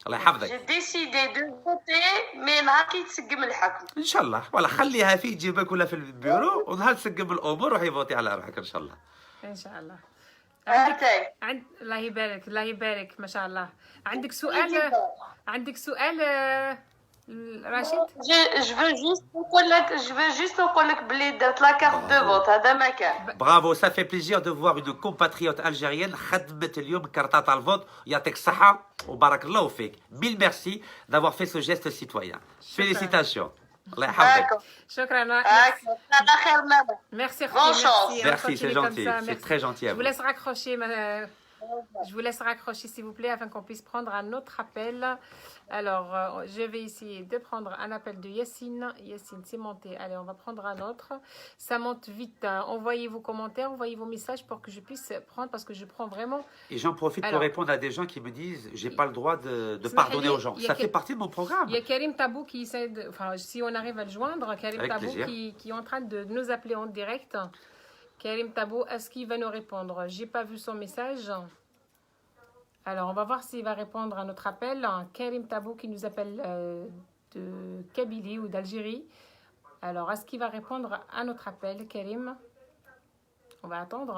الله يحفظك. J'ai décidé de voter mais نهار كي يتسقم الحكم. ان شاء الله ولا خليها في جيبك ولا في البيرو ونهار تسقم الامور روح يفوتي على روحك ان شاء الله. ان شاء الله. هاتاي. الله يبارك الله يبارك ما شاء الله. عندك سؤال راشد؟ je veux juste نقول لك بلي درت لا كارت دو فوت هذا ما كان. برافو ça fait plaisir de voir une compatriote algérienne خدمت اليوم كارتات الفوت يعطيك الصحة وبارك الله فيك. Mille merci d'avoir fait ce geste citoyen. Félicitations. الله يحفظك. شكرا. على خير ماما. Merci. Merci, c'est gentil. C'est très gentil à vous. Je vous laisse raccrocher. Je vous laisse raccrocher s'il vous plaît afin qu'on puisse prendre un autre appel. Alors, je vais essayer de prendre un appel de Yacine. Yacine, c'est monté. Allez, on va prendre un autre. Ça monte vite. Envoyez vos commentaires, envoyez vos messages pour que je puisse prendre parce que je prends vraiment... Et j'en profite pour répondre à des gens qui me disent j'ai pas le droit de pardonner aux gens. Ça fait partie de mon programme. Il y a Karim Tabou qui essaie de... Enfin, si on arrive à le joindre, Karim Tabou qui est en train de nous appeler en direct. Karim Tabou, est-ce qu'il va nous répondre? J'ai pas vu son message. Alors, on va voir s'il va répondre à notre appel. Karim Tabou qui nous appelle de Kabylie ou d'Algérie. Alors, est-ce qu'il va répondre à notre appel, Karim? On va attendre.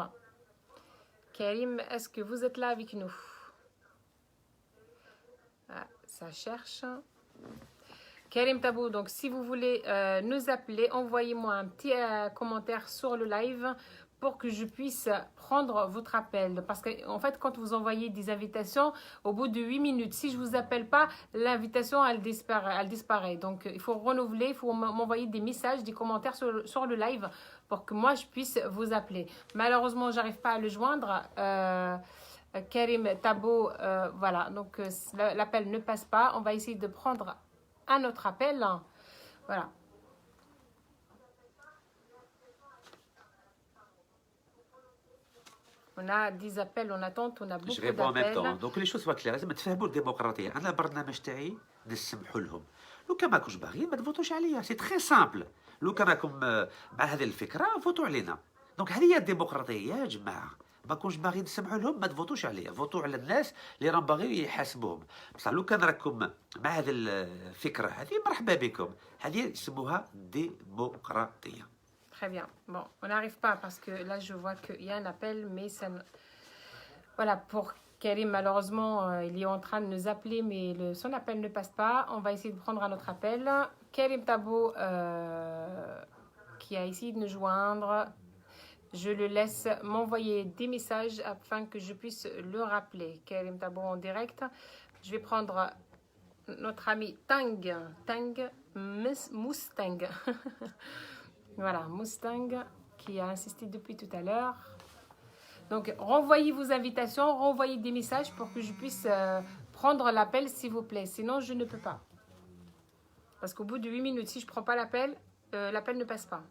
Karim, est-ce que vous êtes là avec nous? Ah, ça cherche. Karim Tabou, donc si vous voulez nous appeler, envoyez-moi un petit commentaire sur le live pour que je puisse prendre votre appel. Parce qu'en fait, quand vous envoyez des invitations, au bout de 8 minutes, si je ne vous appelle pas, l'invitation, elle disparaît. Donc, il faut renouveler, il faut m'envoyer des messages, des commentaires sur le live pour que moi, je puisse vous appeler. Malheureusement, je n'arrive pas à le joindre. Karim Tabou, voilà. Donc, l'appel ne passe pas. On va essayer de prendre un autre appel. Voilà. On a 10 appels en attente, on a beaucoup d'appels. Je réponds en même temps. Donc les choses soient claires. لازم تفهموا الديمقراطية. أنا البرنامج تاعي نسمحوا لهم. لو كان ماكوش باغيين ما تفوتوش عليا. سي تري سامبل. لو كان راكم مع هذه الفكرة فوتوا علينا. دونك هذه هي الديمقراطية يا جماعة. ماكوش باغيين تسمحوا لهم ما تفوتوش عليا. فوتوا على الناس اللي راهم باغيين يحاسبوهم. بصح لو كان راكم مع هذه الفكرة هذه مرحبا بكم. هذه يسموها ديمقراطية. Très bien. Bon, on n'arrive pas parce que là, je vois qu'il y a un appel, mais ça... Voilà, pour Karim, malheureusement, il est en train de nous appeler, mais son appel ne passe pas. On va essayer de prendre un autre appel. Karim Tabou, qui a essayé de nous joindre, je le laisse m'envoyer des messages afin que je puisse le rappeler. Karim Tabou en direct. Je vais prendre notre ami Tang Mustang. Voilà, Mustang qui a insisté depuis tout à l'heure. Donc, renvoyez vos invitations, renvoyez des messages pour que je puisse prendre l'appel, s'il vous plaît. Sinon, je ne peux pas. Parce qu'au bout de 8 minutes, si je ne prends pas l'appel, l'appel ne passe pas.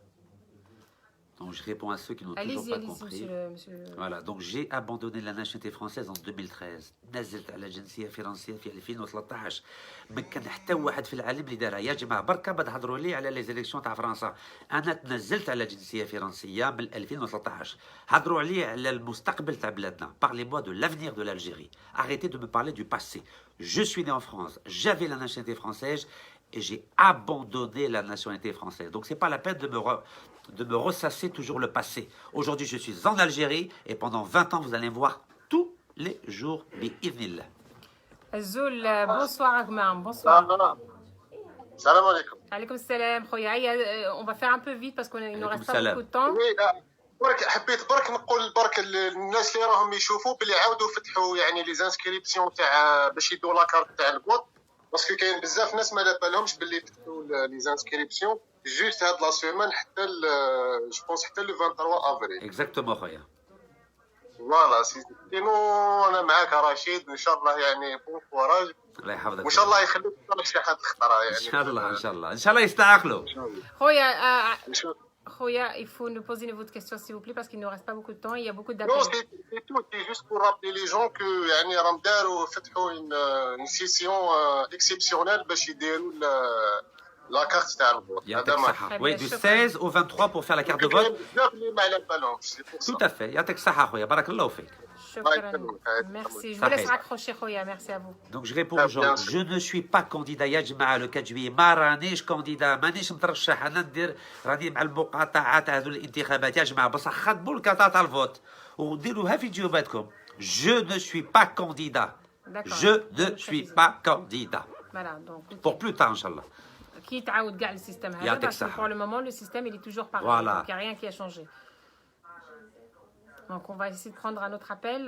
Donc, je réponds à ceux qui n'ont toujours pas compris. Monsieur... Voilà, donc j'ai abandonné la nationalité française en 2013. نزلت على جنسية فرنسية في 2013. ما كان حتى واحد في العالم اللي دارها. يا جماعة بركة ما تهضروا لي على لي زيليكسيون تاع فرنسا. أنا تنزلت على جنسية فرنسية من 2013. هضروا علي على المستقبل تاع بلادنا. Parlez-moi de l'avenir de l'Algérie. Arrêtez de me parler du passé. Je suis né en France. J'avais la nationalité française. Et j'ai abandonné la nationalité française. Donc, ce n'est pas la peine de me ressasser toujours le passé. Aujourd'hui, je suis en Algérie et pendant 20 ans, vous allez me voir tous les jours. Bi-idnillah. Zoul, bonsoir Agmam, bonsoir. Salam alaikum. Alaikum salam, khoya. On va faire un peu vite parce qu'il ne reste pas beaucoup de temps. برك حبيت برك نقول برك الناس اللي راهم يشوفوا بلي عاودوا فتحوا يعني لي زانسكريبسيون تاع باش يدوا لاكارت تاع الفوت باسكو كاين بزاف ناس ما بالهمش باللي فتحوا لي زانسكريبسيون جوست هاد لا سيمين حتى جو بونس حتى لو 23 افريل. اكزاكتومون خويا. فوالا سينو انا معاك رشيد ان شاء الله يعني بون كوراج. الله يحفظك. وان شاء الله يخليك تصلح شي حد خطره يعني. ان شاء الله ان شاء الله ان شاء الله يستعقلوا. خويا Khoya, il faut nous poser une autre question s'il vous plaît parce qu'il ne reste pas beaucoup de temps. Il y a beaucoup d'appels. Non, c'est tout. C'est juste pour rappeler les gens que يعني راهم داروا فتحوا une session exceptionnelle باش يديروا لا كارت تاع الفوت يعطيك هذا ما الصحة. Oui, du 16 au 23 pour faire la carte de vote. بزاف اللي ما على بالهمش Tout à fait. يعطيك الصحة خويا. بارك الله فيك. شكرا. Merci. Je vous laisse raccrocher, Khoya. Merci à vous. Donc je réponds aux gens, je ne suis pas candidat يا جماعة le 4 juillet ما رانيش كانديدا مانيش مترشح انا ندير راني مع المقاطعات هذو الانتخابات يا جماعة بصح خدموا الكارت تاع الفوت وديروها في جيوباتكم. Je ne suis pas candidat. Je ne suis pas candidat. Voilà, donc Pour plus tard inchallah. qui تعاود كاع le système هذا parce que pour le moment le système il est toujours pareil. Voilà. Donc il n'y a rien qui a changé. Donc on va essayer de prendre un autre appel.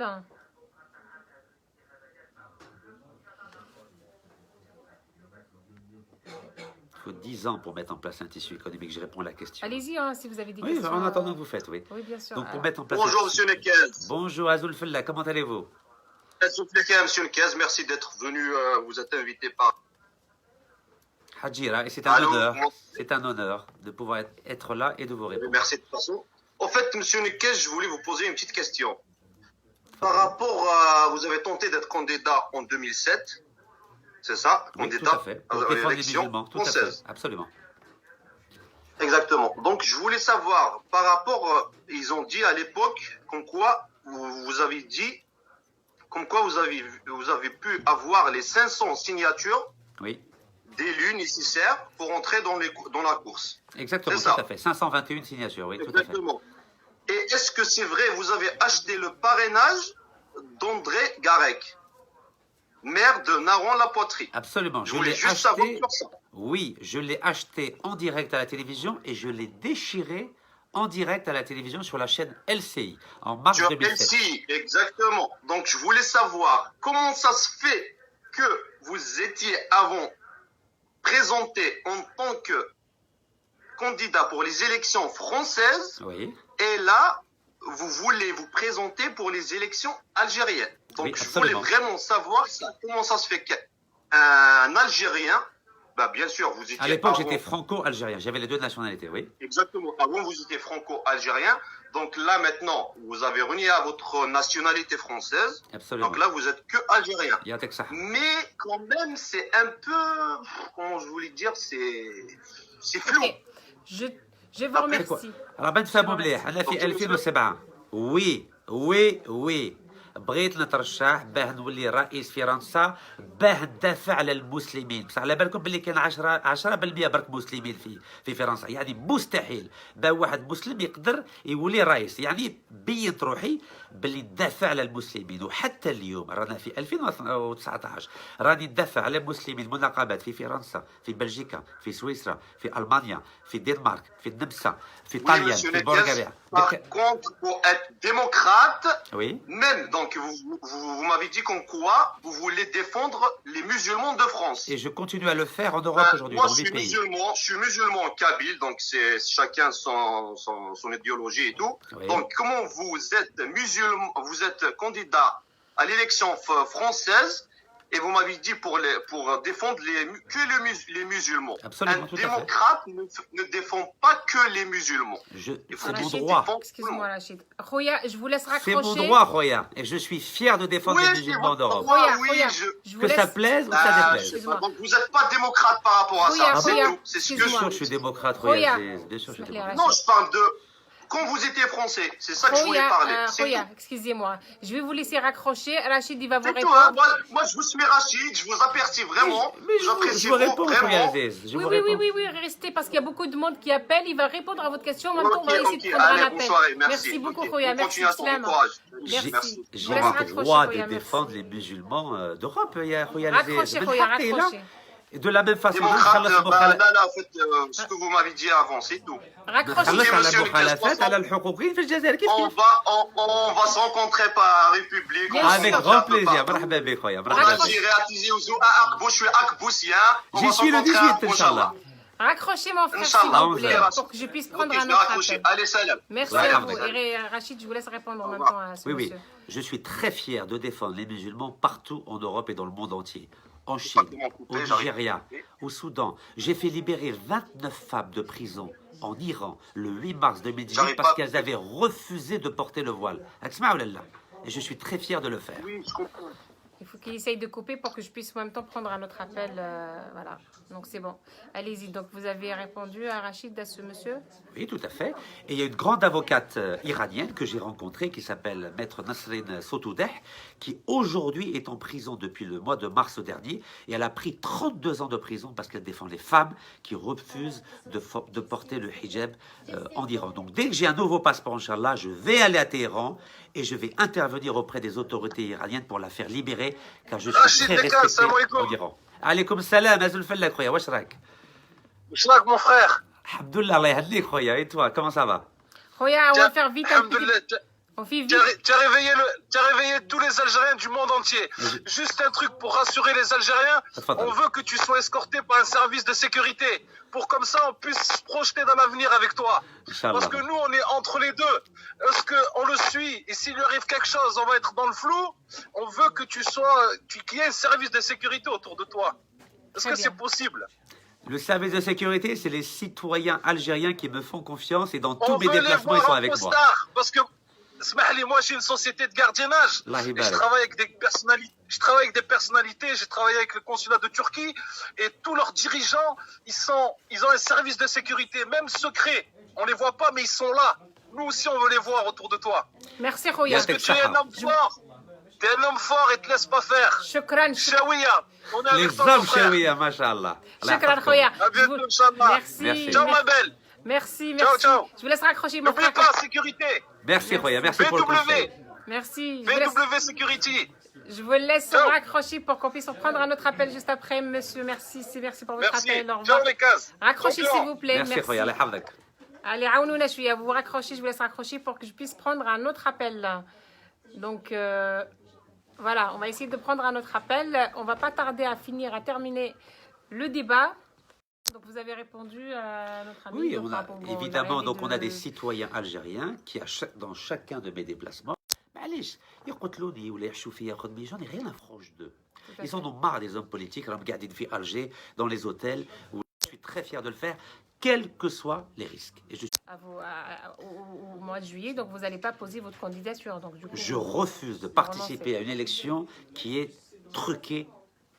Il faut 10 ans pour mettre en place un tissu économique. Je réponds à la question. Allez-y hein, si vous avez des Oui, questions. en attendant que vous faites, oui. Oui, bien sûr. Donc pour mettre en place. Bonjour, monsieur Nekez. Bonjour, Azoul Fella, comment allez-vous? Monsieur Nekez, merci d'être venu. Vous êtes invité par. Hadjira, et c'est un honneur. C'est un honneur de pouvoir être là et de vous répondre. Merci de toute façon. En fait, monsieur Nekez, je voulais vous poser une petite question. Par rapport à. Vous avez tenté d'être candidat en 2007. C'est ça, Oui, candidat tout à fait. Pour défendre les l'élection musulmans, tout à française. fait. Absolument. Exactement. Donc, je voulais savoir, par rapport, ils ont dit à l'époque, comme quoi vous avez dit, comme quoi vous avez pu avoir les 500 signatures Oui, d'élus nécessaires pour entrer dans la course. exactement, C'est tout ça. à fait. 521 signatures, oui, tout à fait. Exactement. Et est-ce que c'est vrai, vous avez acheté le parrainage d'André Garec, maire de Naron-la-Poterie? Absolument. Je Je voulais l'ai juste savoir acheté. sur ça. Oui, je l'ai acheté en direct à la télévision et je l'ai déchiré en direct à la télévision sur la chaîne LCI en mars Sur 2007. LCI, exactement. Donc, je voulais savoir comment ça se fait que vous étiez avant présenté en tant que candidat pour les élections françaises Oui, et là, vous voulez vous présenter pour les élections algériennes. Donc, Oui, je voulais absolument. vraiment savoir ça, comment ça se fait qu'un Algérien, bah, bien sûr, vous étiez à l'époque avant- j'étais franco-algérien, j'avais les deux nationalités, oui. Exactement. Avant, vous étiez franco-algérien. Donc là, maintenant, vous avez renié à votre nationalité française. Absolument. Donc là, vous êtes que algérien. Yatek Sah. Mais quand même, c'est un peu, comment je voulais dire, c'est flou. Ok. Je vous remercie. راه بنت فهموا مليح انا في 2007 وي وي وي بغيت نترشح باه نولي رئيس فرنسا باه ندافع على المسلمين بصح على بالكم باللي كاين 10% برك مسلمين في فرنسا يعني مستحيل باه واحد مسلم يقدر يولي رئيس يعني بينت روحي باللي ندافع على المسلمين وحتى اليوم رانا في 2019 راني ندافع على المسلمين مناقبات في فرنسا في بلجيكا في سويسرا في المانيا في الدنمارك في النمسا في Oui, طاليان monsieur في Nekez, بلغاريا par contre, pour être démocrate, Oui. même, donc, vous m'avez dit qu'en quoi vous voulez défendre les musulmans de France. Et je continue à le faire en Europe aujourd'hui, Moi, dans 8 pays. je suis musulman kabyle, donc c'est chacun son idéologie et tout. Oui. Donc, comment vous êtes musulman, vous êtes candidat à l'élection française et vous m'avez dit pour défendre les musulmans. Absolument, Un tout à fait. démocrate ne défend pas que les musulmans. C'est mon Rachid, droit. Excuse-moi, Rachid. Khoya, je vous laisse C'est raccrocher. mon droit, Roya. Et je suis fier de défendre Oui, les c'est musulmans votre d'Europe. droit, Khoya, oui, Khoya, je- je vous Que ça laisse- plaise ou ça Ah, déplaise. je sais pas. Donc, vous n'êtes pas démocrate par rapport à Khoya, ça. C'est Khoya, tout. C'est ce que Bien excuse-moi. sûr, je suis démocrate, Roya. Roya. Bien sûr, je suis Smahli, démocrate. Non, je parle de quand vous étiez français. C'est ça que je voulais parler. C'est Khoya, tout. excusez-moi. Je vais vous laisser raccrocher. Rachid, il va vous C'est tout, hein. répondre. Moi, je vous suis Rachid, je vous apprécie vraiment. Mais je J'apprécie vous réponds, Roya vraiment. Aziz. Je Oui, vous oui, oui, réponds. oui, oui, restez parce qu'il y a beaucoup de monde qui appelle. Il va répondre à votre question. En même temps, on va Ok, essayer de ok. prendre Allez, un appel. bonne soirée. Merci. beaucoup, Ok. Khoya. Bonne Merci, continuation, Islam. bon courage. Merci. Merci. Je J'ai vous laisse le raccrocher, droit Khoya, de merci. défendre les musulmans d'Europe. Il y a Roya Aziz. Raccrochez, من Khoya, حقي، لا. raccrochez. Et de la même façon, Démocrate, نخلص là, en fait, ce que vous m'avez dit avant, c'est tout. Raccrochez. نخلص على monsieur المخالفات le على الحقوقيين في الجزائر كيف On كيف. va se rencontrer par République. Bien on va se Avec sûr. rencontrer grand un peu plaisir. partout. مرحبا بك خويا. On مرحبا va بك. tirer à Tizi Ouzou, à Akbouch, je suis Akboussien. On J'y va se suis le rencontrer 18, à Inch'Allah. Raccrochez, mon frère, s'il Inch'Allah, vous plaît, on pour que je puisse prendre Ok, je un vais autre raccrocher. appel. Allez, salam. Merci Ouais, à ouais, vous. ouais. Et Rachid, je vous laisse répondre en même revoir. temps à ce Oui, oui. monsieur. Je suis très fier de défendre les musulmans partout en Europe et dans le monde entier. En Chine, au Nigeria, au Soudan. J'ai fait libérer 29 femmes de prison en Iran le 8 mars 2018 parce qu'elles avaient refusé de porter le voile. Et je suis très fier de le faire. Oui, je comprends. Il faut qu'il essaye de couper pour que je puisse en même temps prendre un autre appel. Voilà. Donc c'est bon. Allez-y. Donc vous avez répondu à Rachid, à ce monsieur? Oui, tout à fait. Et il y a une grande avocate iranienne que j'ai rencontrée qui s'appelle Maître Nasrin Sotoudeh, qui aujourd'hui est en prison depuis le mois de mars dernier. Et elle a pris 32 ans de prison parce qu'elle défend les femmes qui refusent de porter le hijab en Iran. Donc dès que j'ai un nouveau passeport, Inch'Allah, je vais aller à Téhéran et je vais intervenir auprès des autorités iraniennes pour la faire libérer, car je suis très respecté en Iran. Alaykoum salam, Azul Fallak, khoya, wesh rak? Wesh rak, mon frère? Alhamdoulilah, Allah yahdik, khoya. Et toi, comment ça va? Khoya, on va faire vite un petit... On fait vite. Tu as réveillé tous les Algériens du monde entier. Juste un truc pour rassurer les Algériens. On veut que tu sois escorté par un service de sécurité. Pour comme ça, on puisse se projeter dans l'avenir avec toi. Parce que nous, on est entre les deux. Est-ce qu'on le suit? Et s'il lui arrive quelque chose, on va être dans le flou. On veut que qu'il y ait un service de sécurité autour de toi. Est-ce que c'est possible? Le service de sécurité, c'est les citoyens algériens qui me font confiance et dans tous mes déplacements, ils sont avec moi. Parce que moi j'ai une société de gardiennage et je travaille avec des personnalités, j'ai travaillé avec le consulat de Turquie et tous leurs dirigeants, ils ont un service de sécurité, même secret. On les voit pas mais ils sont là. Nous aussi on veut les voir autour de toi. Merci Roya. Parce que tu es un homme fort. Tu es un homme fort et te laisse pas faire. Shukran. Shawiya. On est avec les toi, hommes Shawiya, mashallah. Shukran Roya. À bientôt, Inch'Allah. Merci. Ciao ma belle. Merci. Ciao. Je vous laisse raccrocher mon frère. N'oublie pas, sécurité. Merci Roya, merci pour le conseil. Merci. BW Security. Je vous laisse raccrocher pour qu'on puisse reprendre un autre appel juste après, monsieur. Merci pour votre appel. Au revoir. Ciao les cases. Raccrochez s'il vous plaît. Merci Roya, Allah yahfadek. Allez, Aounouna, vous raccrochez, je vous laisse raccrocher pour que je puisse prendre un autre appel. Donc, voilà, on va essayer de prendre un autre appel. On va pas tarder à terminer le débat. Donc, vous avez répondu à notre ami. Oui, évidemment, donc on a des citoyens algériens qui, dans chacun de mes déplacements, j'en ai rien à franche d'eux. Ils en ont marre des hommes politiques, Alger, dans les hôtels, où je suis très fier de le faire, quels que soient les risques. Et au mois de juillet, donc vous n'allez pas poser votre candidature. Donc, du coup, je refuse de participer à une élection qui est truquée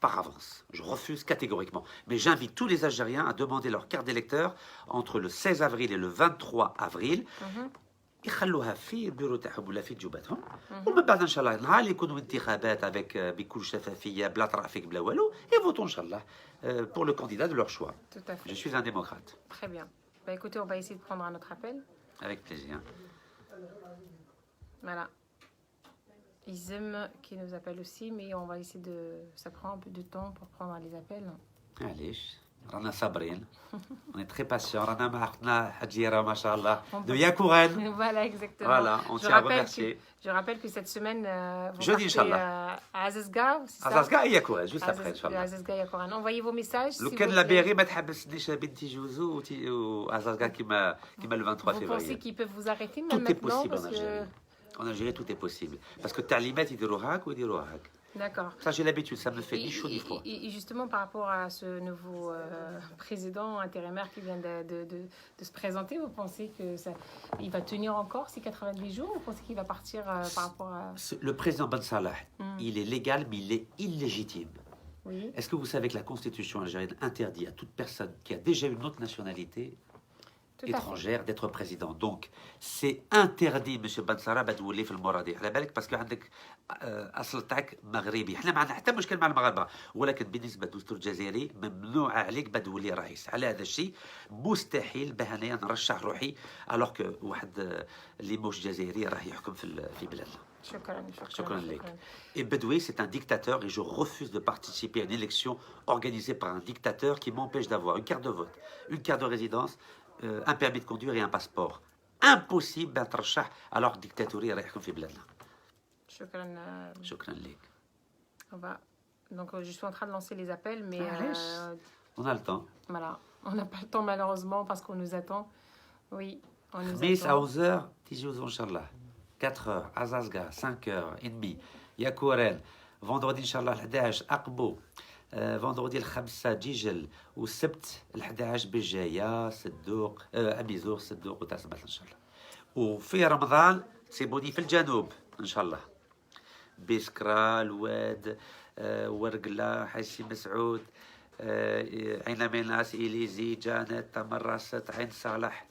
par avance. Je refuse catégoriquement. Mais j'invite tous les Algériens à demander leur carte d'électeur entre le 16 avril et le 23 avril. يخلوها في البيرو تاعهم ولا في جوباتهم ومن بعد ان شاء الله نهار اللي يكونوا انتخابات avec بكل شفافيه بلا ترافيك بلا والو et votent ان شاء الله pour le candidat de leur choix. Tout à fait. Je suis un démocrate. Très bien. Bah écoutez, on va essayer de prendre un autre appel. Avec plaisir. Voilà. Isem qui nous appelle aussi, mais on va essayer de... Ça prend un peu de temps pour prendre les appels. Allez, Rana Sabrine. On est très patient. Rana Mahna Hadjira, Mashallah, de Yakouren. Voilà, exactement. Voilà, on tient à remercier. Je rappelle que cette semaine, vous jeudi, partez à Azazga. Azazga et Yakouren, juste après, Inch'Allah. Azazga et Yakouren. Envoyez vos messages. Le cas de la Berry, ما تحبسنيش بنتي جوزو ou Azazga qui m'a le 23 février. Vous pensez qu'ils peuvent vous arrêter même maintenant? Tout est possible en Algérie. En Algérie, tout est possible. Parce que Talimet, il dit Rohak ou il dit Rohak. D'accord. Ça, j'ai l'habitude, ça me fait ni chaud ni froid. Et justement, par rapport à ce nouveau président intérimaire qui vient de se présenter, vous pensez qu'il va tenir encore ces 90 jours? Vous pensez qu'il va partir par rapport à... Le président Ben Salah, il est légal, mais il est illégitime. Oui. Est-ce que vous savez que la constitution algérienne interdit à toute personne qui a déjà une autre nationalité étrangère d'être président? Donc, c'est interdit, M. Ben Salah, بدولي في المرادي على بالك باسكو عندك اصل تاعك مغربي. احنا ما عندنا حتى مشكل مع المغاربه، ولكن بالنسبه للدستور الجزائري ممنوع عليك بدولي رئيس. على هذا الشيء مستحيل باه انايا نرشح روحي الوغ كو واحد اللي موش جزائري راه يحكم في بلادنا. شكرا لك. Et Bedoui, c'est un dictateur et je refuse de participer à une élection organisée par un dictateur qui m'empêche d'avoir une carte de vote, une carte de résidence, un permis de conduire et un passeport. Impossible d'être alors dictatorial يحكم في بلادنا. شكرا لك. Donc je suis en train de lancer les appels, mais on a le temps. Voilà, on n'a pas le temps malheureusement parce qu'on nous attend. Oui, on nous attend. À 11h, تيجوا إن شاء الله. 4h, Azazga, 5h30, Yakouren. Vendredi, Inch'Allah, 11 أقبو. فندردي الخمسة جيجل والسبت ال11 بالجاية صدوق أبيزور صدوق وتاسبات إن شاء الله. وفي رمضان سيبوني في الجنوب إن شاء الله. بسكرة الواد ورقلة حاجي مسعود عين ميناس إليزي جانت تمرست عين صالح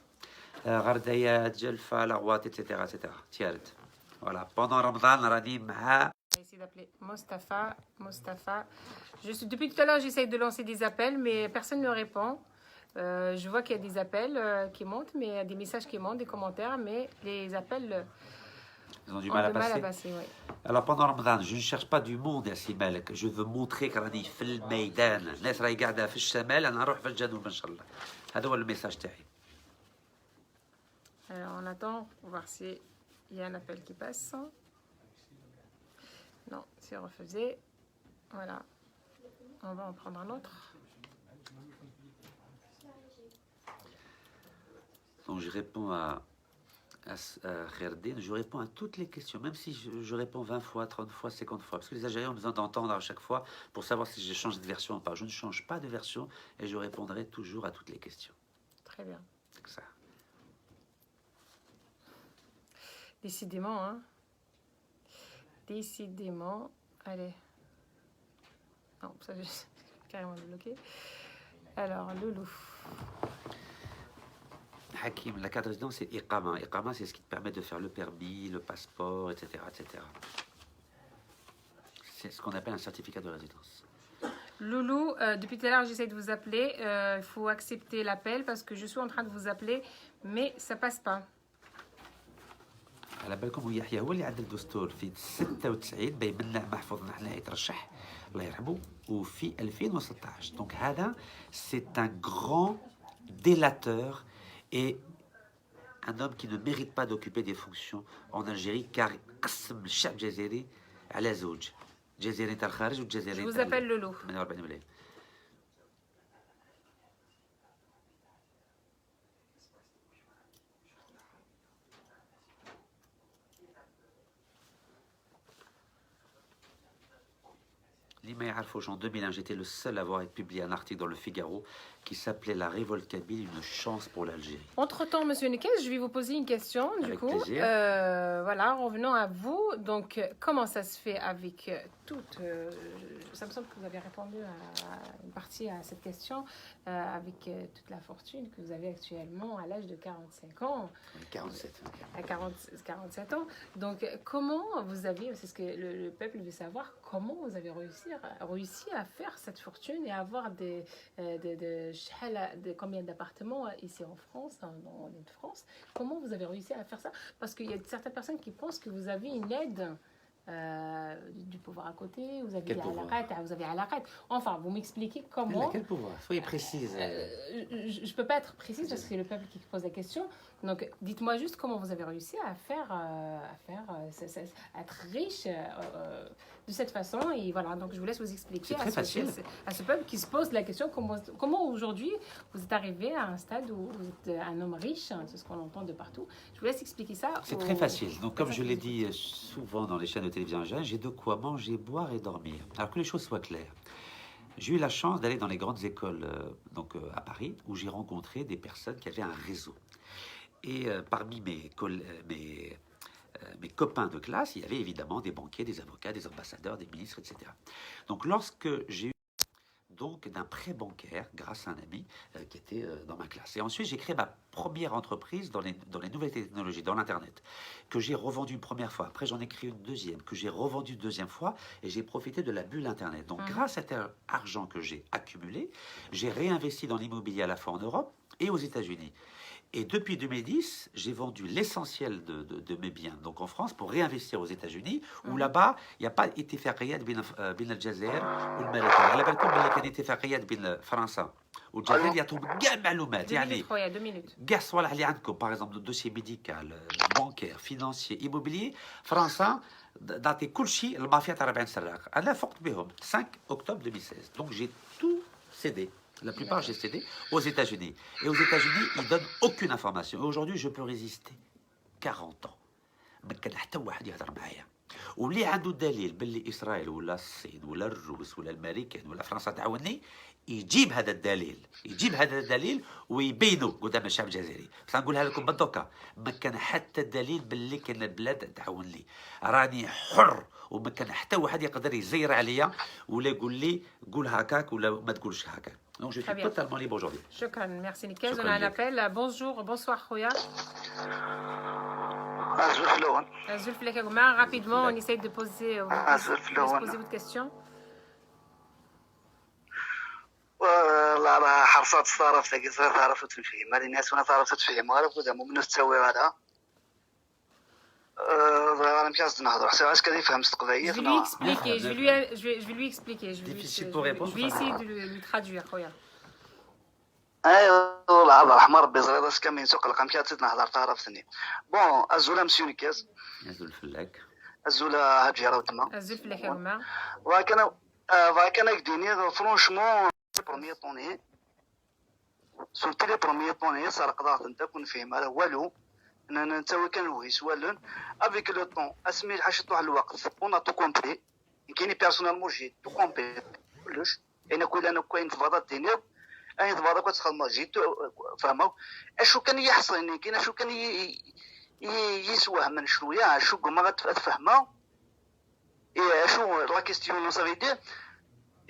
غرديات جلفة لغوات etc etc تيارت voilà pendant Ramadan راني مع Essayer d'appeler Mostafa. Depuis tout à l'heure, j'essaye de lancer des appels, mais personne ne me répond. Je vois qu'il y a des appels qui montent, mais il y a des messages qui montent, des commentaires, mais les appels ils ont du mal à passer. Oui. Alors pendant Ramadan, je ne cherche pas du monde يا سي مالك. Je veux montrer كراني في الميدان. الناس راهي قاعدة في الشمال، أنا نروح في الجنوب إن شاء الله. هذا هو الميساج تاعي. Alors on attend pour voir s'il y a un appel qui passe. Non, c'est refusé. Voilà. On va en prendre un autre. Donc je réponds à Kherdin, je réponds à toutes les questions, même si je réponds 20 fois, 30 fois, 50 fois, parce que les Algériens ont besoin d'entendre à chaque fois pour savoir si je change de version ou pas. Je ne change pas de version et je répondrai toujours à toutes les questions. Très bien. C'est ça. Décidément, hein. Décidément. Allez. Non, ça j'ai carrément bloqué. Alors, Loulou. Hakim, la carte de résidence, c'est Iqama. Iqama, c'est ce qui te permet de faire le permis, le passeport, etc. etc. C'est ce qu'on appelle un certificat de résidence. Loulou, depuis tout à l'heure, j'essaie de vous appeler. Il faut accepter l'appel parce que je suis en train de vous appeler, mais ça passe pas. على بالكم هو يحيى هو اللي عدل الدستور في 96 بين منا محفوظ نحن يترشح الله يرحمه وفي 2016 دونك هذا سي ان غران délateur et un homme qui ne mérite pas d'occuper des fonctions en Algérie car قسم الشعب الجزائري على زوج جزائري تاع الخارج والجزائري. Je vous appelle Loulou. En 2001, j'étais le seul à avoir publié un article dans le Figaro qui s'appelait La révolte kabyle, une chance pour l'Algérie. Entre-temps, Monsieur Nekes, je vais vous poser une question. Avec du coup, plaisir. Voilà, revenons à vous. Donc, comment ça se fait avec toute... ça me semble que vous avez répondu à une partie à cette question, avec toute la fortune que vous avez actuellement à l'âge de 45 ans. 47. À 47 ans. Donc, comment vous avez... C'est ce que le peuple veut savoir. Comment vous avez réussi à faire cette fortune et à avoir combien d'appartements ici en France, en Ile-de-France. Comment vous avez réussi à faire ça? Parce qu'il y a certaines personnes qui pensent que vous avez une aide du pouvoir à côté, vous avez à l'arrêt. Enfin, vous m'expliquez comment... Quel pouvoir? Soyez précise. Je ne peux pas être précise parce que c'est le peuple qui pose la question. Donc, dites-moi juste comment vous avez réussi à être riche de cette façon. Et voilà, donc je vous laisse vous expliquer à ce peuple qui se pose la question comment aujourd'hui vous êtes arrivé à un stade où vous êtes un homme riche. C'est ce qu'on entend de partout. Je vous laisse expliquer ça. C'est très facile. Donc, comme je l'ai dit souvent dans les chaînes de télévision, j'ai de quoi manger, boire et dormir. Alors que les choses soient claires. J'ai eu la chance d'aller dans les grandes écoles à Paris où j'ai rencontré des personnes qui avaient un réseau. Et parmi mes copains de classe, il y avait évidemment des banquiers, des avocats, des ambassadeurs, des ministres, etc. Donc lorsque j'ai eu d'un prêt bancaire grâce à un ami qui était dans ma classe. Et ensuite, j'ai créé ma première entreprise dans les nouvelles technologies, dans l'Internet, que j'ai revendue une première fois. Après, j'en ai créé une deuxième, que j'ai revendue une deuxième fois, et j'ai profité de la bulle Internet. Donc, grâce à cet argent que j'ai accumulé, j'ai réinvesti dans l'immobilier à la fois en Europe et aux États-Unis. Et depuis 2010, j'ai vendu l'essentiel de mes biens donc en France pour réinvestir aux États-Unis où là-bas, il n'y a pas اتفاقيات بين الجزائر والمملكة. على بالكم اللي كان اتفاقيات بين فرنسا والجزائر يعطوهم كاع معلومات يعني كاع الصوالح اللي عندكم باغ اكزومبل دوسي ميديكال بانكير فينانسيي ايموبيليي فرنسا تعطي كل شيء المافيا تاع 40 سراق. انا فقت بهم 5 octobre 2016 donc j'ai tout cédé. La plupart, j'ai cédé aux États-Unis. Et aux États-Unis, ils ne donnent aucune information. Et aujourd'hui, je peux résister 40 ans. واللي عنده دليل باللي اسرائيل ولا الصين ولا الروس ولا الامريكان ولا فرنسا تعاوني يجيب هذا الدليل ويبينه قدام الشعب الجزائري. بس نقولها لكم بالدوكا، ما كان حتى دليل باللي كان البلاد تعاون لي، راني حر وما كان حتى واحد يقدر يزير عليا ولا يقول لي قول هكاك ولا ما تقولش هكاك. Donc je suis totalement libre aujourd'hui. شكرا، merci Nikez. On a un appel. Bonjour, bonsoir Khoya. Zulf Lekegouma, rapidement on essaye de poser votre question. والله راه حرصات الصرف تاعي تعرفت فيهم هذه الناس وانا تعرفت فيهم عرفوا زعما من التسوي هذا انا مش قصدي نهضر حسب اش كان يفهم القضيه. Je vais lui expliquer. Je vais essayer de lui traduire Khoya. ايوا والله الله يرحم ربي صغير اش كان من سوق القام كانت نهضر تعرفتني. بون الزوله مسيو نكاز نزول فلاك الزوله هاد جيره ودما الزول في الحومه فكان يديني فرونشمون بروميير طوني سولتي لي بروميير طوني سرق ضغط انت كون فيهم هذا والو انا نتاوي كنوهيس والو افيك لو طون اسمي حاشت واحد الوقت اون تو كومبلي كايني بيرسونيلمون جي تو كومبلي كلش انا كاين في فضاء الدنيا اي فضاء كتخدم جيت فهموا اشو كان يحصل يعني كاين اشو كان يسواه من شويه شو ما غتفهمها ايه اشو لا كيستيون صافي دي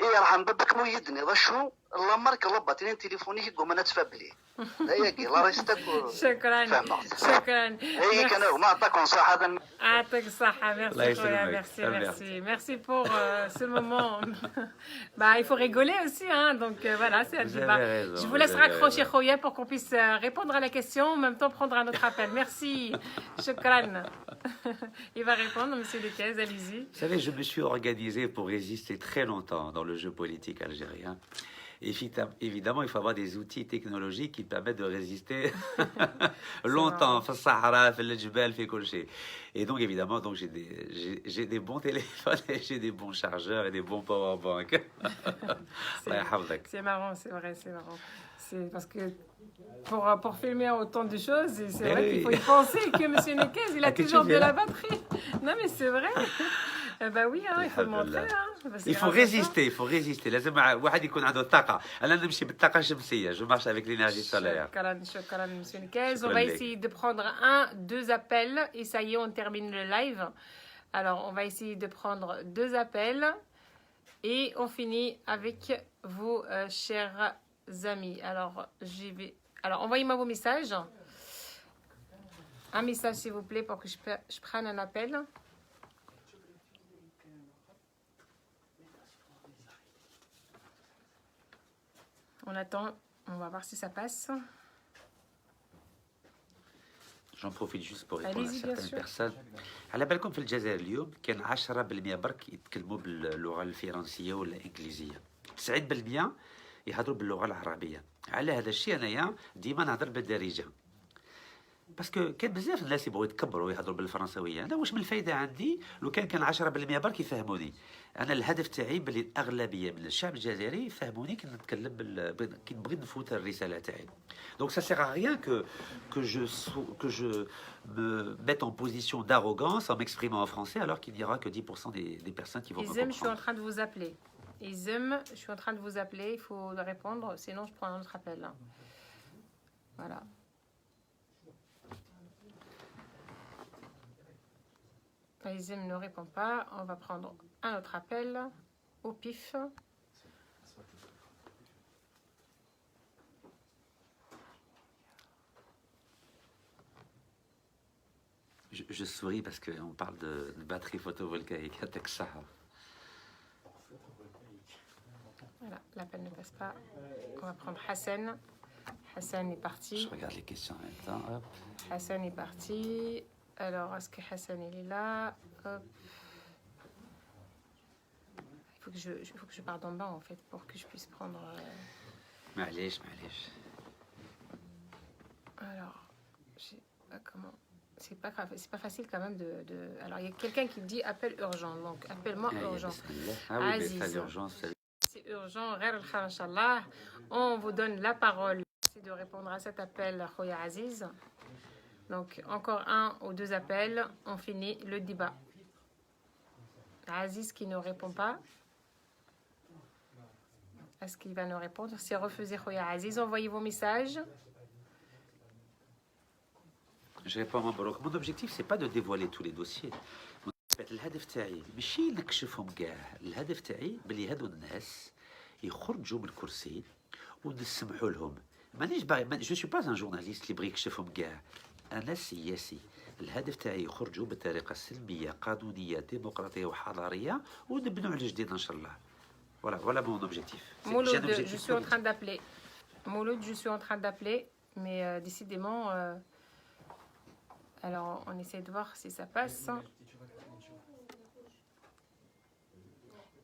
ايه راح نبدك مويدني ذا شو الله مارك الله باترين تليفوني يقوم انا تفبلي هيك الله ريستك. شكرا هي كان ما عطاك نصح هذا يعطيك الصحة. Merci خويا. Merci pour ce moment. Bah il faut rigoler aussi hein, donc voilà, c'est un débat. Je vous laisse raccrocher خويا pour qu'on puisse répondre à la question en même temps prendre un autre appel. Merci. Shukran. Il va répondre monsieur Lekez, allez-y. Vous savez, je me suis organisé pour résister très longtemps dans le jeu politique algérien. Évidemment, il faut avoir des outils technologiques qui permettent de résister longtemps. Et donc, évidemment, j'ai des bons téléphones, et j'ai des bons chargeurs et des bons powerbanks. C'est marrant, c'est vrai, c'est marrant. C'est parce que pour filmer autant de choses, c'est vrai qu'il faut y penser que M. Nekez, il a toujours de la batterie. Non, mais c'est vrai. Bah oui, hein, il faut le montrer. Il faut résister. لازم واحد يكون عنده طاقة. أنا نمشي بالطاقة الشمسية. Je marche avec l'énergie solaire. Shukran, monsieur Nekez. On va essayer de prendre 2 appels et ça y est, on termine le live. Alors, on va essayer de prendre 2 appels et on finit avec vos chers amis. Alors, j'y vais. Alors, envoyez-moi vos messages. Un message, s'il vous plaît, pour que je prenne un appel. On attend, on va voir si ça passe. J'en profite juste pour répondre à certaines personnes. على بالكم في الجزائر اليوم كان 10% برك يتكلموا باللغة الفرنسية ولا الإنجليزية. 90% يهضروا باللغة العربية. على هذا الشيء أنايا ديما نهضر بالدارجة. باسكو كان بزاف الناس يبغوا يتكبروا ويهضروا بالفرنسويه. انا واش من الفايده عندي لو كان 10% برك يفهموني. انا الهدف تاعي باللي الاغلبيه من الشعب الجزائري يفهموني كي نتكلم كي نبغي نفوت الرساله تاعي. دونك ça sert à rien que je me mette en position d'arrogance en m'exprimant en français alors qu'il n'y aura que 10% des personnes qui vont comprendre. Je suis en train de vous appeler. Je suis en train de vous appeler, il faut répondre sinon je prends un autre appel. Voilà. Izem ne répond pas. On va prendre un autre appel au pif. Je souris parce qu'on parle de batterie photovoltaïque à Texas. Voilà, l'appel ne passe pas. On va prendre Hassan. Hassan est parti. Je regarde les questions en même temps. Hop. Hassan est parti. Alors, est-ce que Hassan il est là? Hop. Il faut que je parte en bas en fait pour que je puisse prendre. معليش. Alors, je sais pas comment. C'est pas facile quand même de. Alors, il y a quelqu'un qui dit appel urgent. Donc, appelle-moi urgent. Ah oui, Aziz. C'est urgent. Inchallah. On vous donne la parole. C'est de répondre à cet appel, Khoya Aziz. Donc, encore 1 ou 2 appels, on finit le débat. Aziz qui ne répond pas. Est-ce qu'il va nous répondre? Si refusé, Khoya Aziz, envoyez vos messages. Je réponds à mon objectif, c'est pas de dévoiler tous les dossiers. الهدف تاعي ماشي نكشفهم كاع، الهدف تاعي بلي هادو الناس يخرجوا من الكرسي ونسمحوا لهم. مانيش باغي، جو سو با ان جورناليست اللي بغى يكشفهم كاع. انا سياسي، الهدف تاعي يخرجوا بطريقه سلميه قانونيه ديمقراطيه وحضاريه ونبنوا على جديد ان شاء الله. Voilà mon objectif. Mouloud, je suis en train d'appeler. Mouloud, je suis en train d'appeler, mais décidément, alors on essaie de voir si ça passe.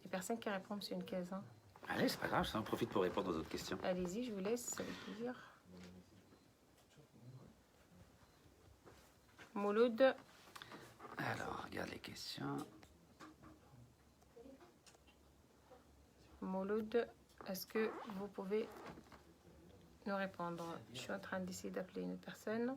Il n'y a personne qui répond, monsieur Nkez. Allez, c'est pas grave, ça en profite pour répondre aux autres questions. Allez-y, je vous laisse, avec plaisir. Mouloud. Alors, regarde les questions. Mouloud, est-ce que vous pouvez nous répondre? Je suis en train d'essayer d'appeler une personne.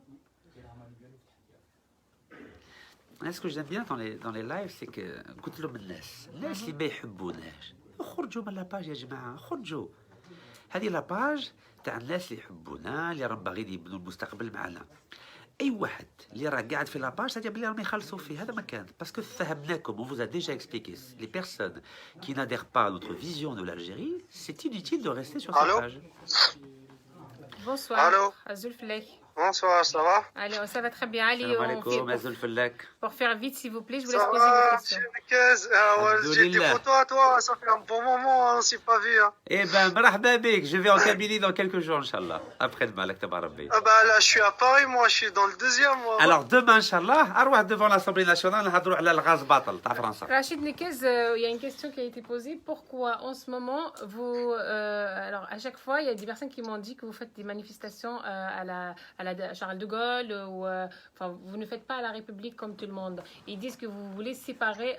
Ce que j'aime bien dans les lives, c'est que قلت لهم الناس اللي ما يحبوناش خرجوا من لاباج يا جماعه، خرجوا. هذه لاباج تاع الناس اللي يحبونا، اللي راهم باغيين يبنوا المستقبل معنا. اي واحد اللي راه قاعد في لاباج هذا بلي راهم يخلصوا فيه، هذا مكان باسكو فهمناكم. On vous a déjà expliqué. Les personnes qui n'adhèrent pas à notre vision de l'Algérie, c'est inutile de rester sur cette page. Bonsoir. Allô. Azul Flek. Bonsoir, ça va? Allez, ça va très bien. Allez, pour faire vite, s'il vous plaît, je vous laisse poser vos questions. J'ai des photos à toi, ça fait un bon moment, on ne s'est pas vu. Hein. Eh ben, marhaba bik, je vais en Kabylie dans quelques jours, Inch'Allah. Après-demain, là, ah bah là, je suis à Paris, moi, je suis dans le deuxième. Moi. Alors, demain, Inch'Allah, arouah devant l'Assemblée nationale, hadrou ala al-ghaz batal, ta France. Rachid Nekez, il y a une question qui a été posée. Pourquoi, en ce moment, vous... alors, à chaque fois, il y a des personnes qui m'ont dit que vous faites des manifestations à la Charles de Gaulle, ou enfin, vous ne faites pas à la République comme tout le monde. Ils disent que vous voulez séparer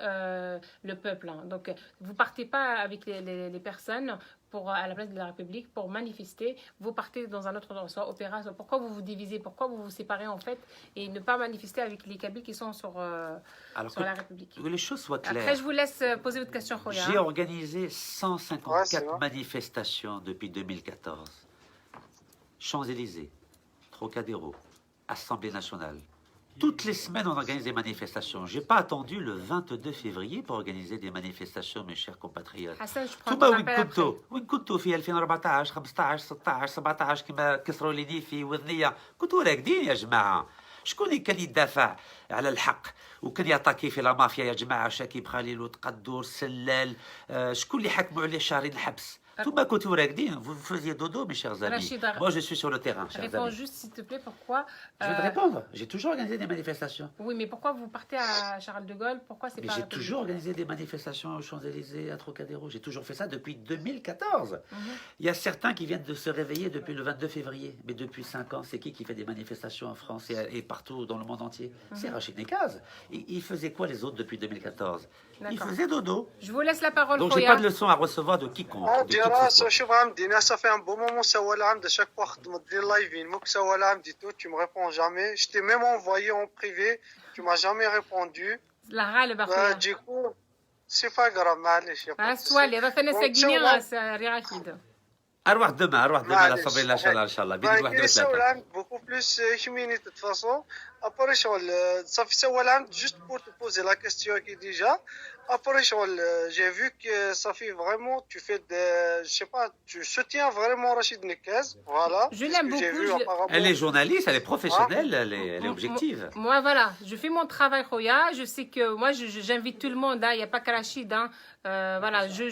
le peuple. Hein. Donc, vous partez pas avec les personnes à la place de la République pour manifester. Vous partez dans un autre endroit, soit opéra, soit... Pourquoi vous vous divisez? Pourquoi vous vous séparez en fait et ne pas manifester avec les Kabyles qui sont sur la République? Que les choses soient claires. Après, je vous laisse poser votre question, Khoya. J'ai organisé 154 manifestations depuis 2014. Champs-Élysées, Trocadéro, Assemblée nationale. Toutes les semaines, on organise des manifestations. Je n'ai pas attendu le 22 février pour organiser des manifestations, mes chers compatriotes. Hassan, je prends ton appel après. وين كنتوا في 2014 15 16 17 كما كسروا لي في وذنيه؟ كنتوا راقدين يا جماعه. شكون اللي كان يدافع على الحق وكان يعطاكي في لا مافيا يا جماعه؟ شكيب خليل وتقدور سلال، شكون اللي حكموا عليه شهرين الحبس؟ Vous faisiez dodo, mes chers amis. Moi, je suis sur le terrain, chers amis. Réponds juste, s'il te plaît, pourquoi... Je vais te répondre. J'ai toujours organisé des manifestations. Oui, mais pourquoi vous partez à Charles de Gaulle? Pourquoi c'est pas... J'ai toujours organisé des manifestations aux Champs-Élysées, à Trocadéro. J'ai toujours fait ça depuis 2014. Il y a certains qui viennent de se réveiller depuis le 22 février. Mais depuis 5 ans, c'est qui fait des manifestations en France et partout dans le monde entier? C'est Rachid Nekaz. Il faisait quoi les autres depuis 2014? Il faisait dodo. Je vous laisse la parole. Donc, je n'ai pas de leçon à recevoir de quiconque. شوف عمدي ça fait un bon moment سوا العمد chaque fois خدمت دير لايفين موك سوا العمد tu me réponds jamais, je t'ai même envoyé en privé, tu m'as jamais répondu. La râle بخير. Du coup c'est pas grave معليش. سؤالي راه انا ساكنين راشد. اروح demain à l'Assemblée nationale inchallah. beaucoup plus cheminer de toute façon. Après ça fait سوا العمد juste pour te poser la question qui déjà. Après, j'ai vu que ça fait vraiment, tu fais je sais pas, tu soutiens vraiment Rachid Nekez, voilà. Je l'aime beaucoup. Elle est journaliste, elle est professionnelle, elle est objective. Moi, voilà, je fais mon travail, Khoya. Je sais que moi, j'invite tout le monde, il n'y a pas que Rachid. Hein. Voilà, je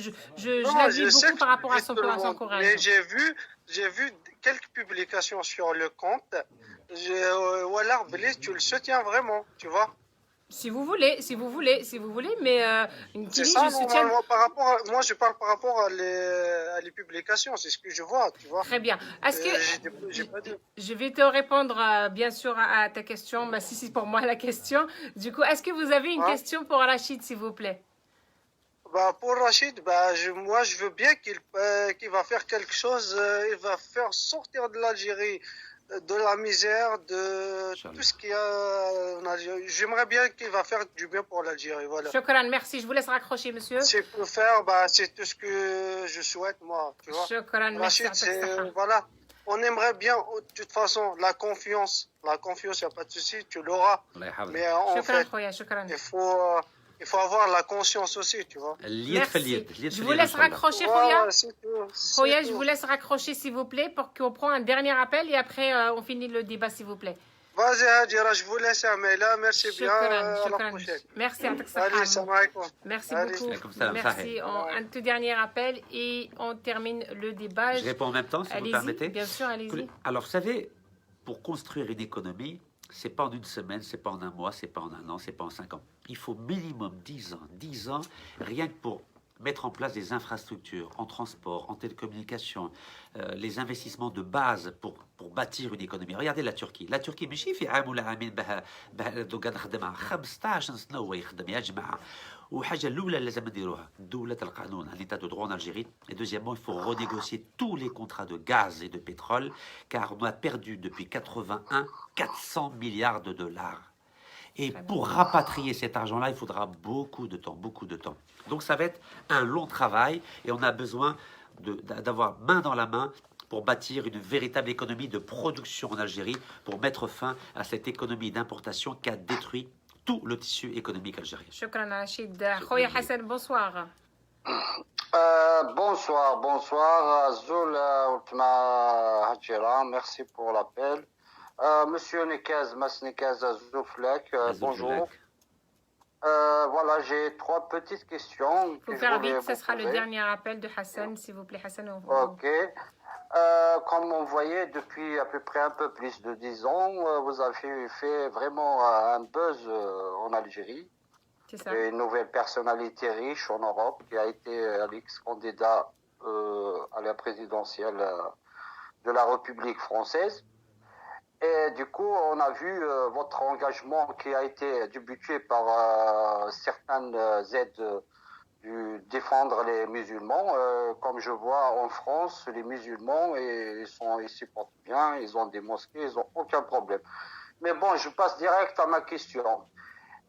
l'admire beaucoup par rapport à son courage. Mais j'ai vu quelques publications sur le compte. Voilà, tu le soutiens vraiment, tu vois. Si vous voulez, mais c'est ça, normalement, par rapport moi je parle par rapport à les publications, c'est ce que je vois, tu vois. Très bien. Est-ce que je vais te répondre bien sûr à ta question, mais si c'est pour moi la question. Du coup, est-ce que vous avez une question pour Rachid, s'il vous plaît? Bah pour Rachid, moi je veux bien qu'il va faire quelque chose, il va faire sortir de l'Algérie de la misère, de tout ce qu'il y a en Algérie. J'aimerais bien qu'il va faire du bien pour l'Algérie. Voilà. Shukran, merci. Je vous laisse raccrocher, monsieur. S'il peut faire, bah, c'est tout ce que je souhaite, moi. Tu vois. Shukran, merci. Voilà. On aimerait bien, de toute façon, la confiance. La confiance, il n'y a pas de souci, tu l'auras. Mais en fait, il faut avoir la conscience aussi, tu vois. Merci. Je vous laisse raccrocher, Khoya. Khoya, je vous laisse raccrocher, s'il vous plaît, pour qu'on prenne un dernier appel et après, on finit le débat, s'il vous plaît. Vas-y, Hadjira, je vous laisse un mail. Merci bien. À la prochaine. Merci, Allez, salam alaikum. Merci beaucoup. Merci. Un tout dernier appel et on termine le débat. Je réponds en même temps, si vous permettez. Bien sûr, allez-y. Alors, vous savez, pour construire une économie, c'est pas en une semaine, c'est pas en un mois, c'est pas en un an, c'est pas en 5 ans. Il faut minimum 10 ans. 10 ans, rien que pour mettre en place des infrastructures en transport, en télécommunications, les investissements de base pour bâtir une économie. Regardez la Turquie. La Turquie, ماشي في عام ولا عامين دوكا نخدمها 15 سنة هو يخدم يا جماعة. وحاجة الأولى اللي لازم نديروها دولة القانون, un état de droit en Algérie. Et deuxièmement, il faut renégocier tous les contrats de gaz et de pétrole, car on a perdu depuis 81 400 milliards de dollars. Et pour rapatrier cet argent-là, il faudra beaucoup de temps, beaucoup de temps. Donc ça va être un long travail et on a besoin d'avoir main dans la main pour bâtir une véritable économie de production en Algérie, pour mettre fin à cette économie d'importation qui a détruit tout le tissu économique algérien. Shukran, Rachid. Khoya Hassan, bonsoir. Bonsoir. Azul Hadjira, merci pour l'appel. Monsieur Nekaz, Mas Nekaz Azouflek, bonjour. Voilà, j'ai 3 petites questions. Il faut faire vite, ce sera le dernier appel de Hassan, s'il vous plaît, Hassan. Ok. Comme on voyait depuis à peu près un peu plus de 10 ans, vous avez fait vraiment un buzz en Algérie. C'est ça. Une nouvelle personnalité riche en Europe qui a été l'ex-candidat à la présidentielle de la République française. Et du coup, on a vu votre engagement qui a été débuté par certaines aides défendre les musulmans. Comme je vois en France, les musulmans, ils se portent bien, ils ont des mosquées, ils n'ont aucun problème. Mais bon, je passe direct à ma question.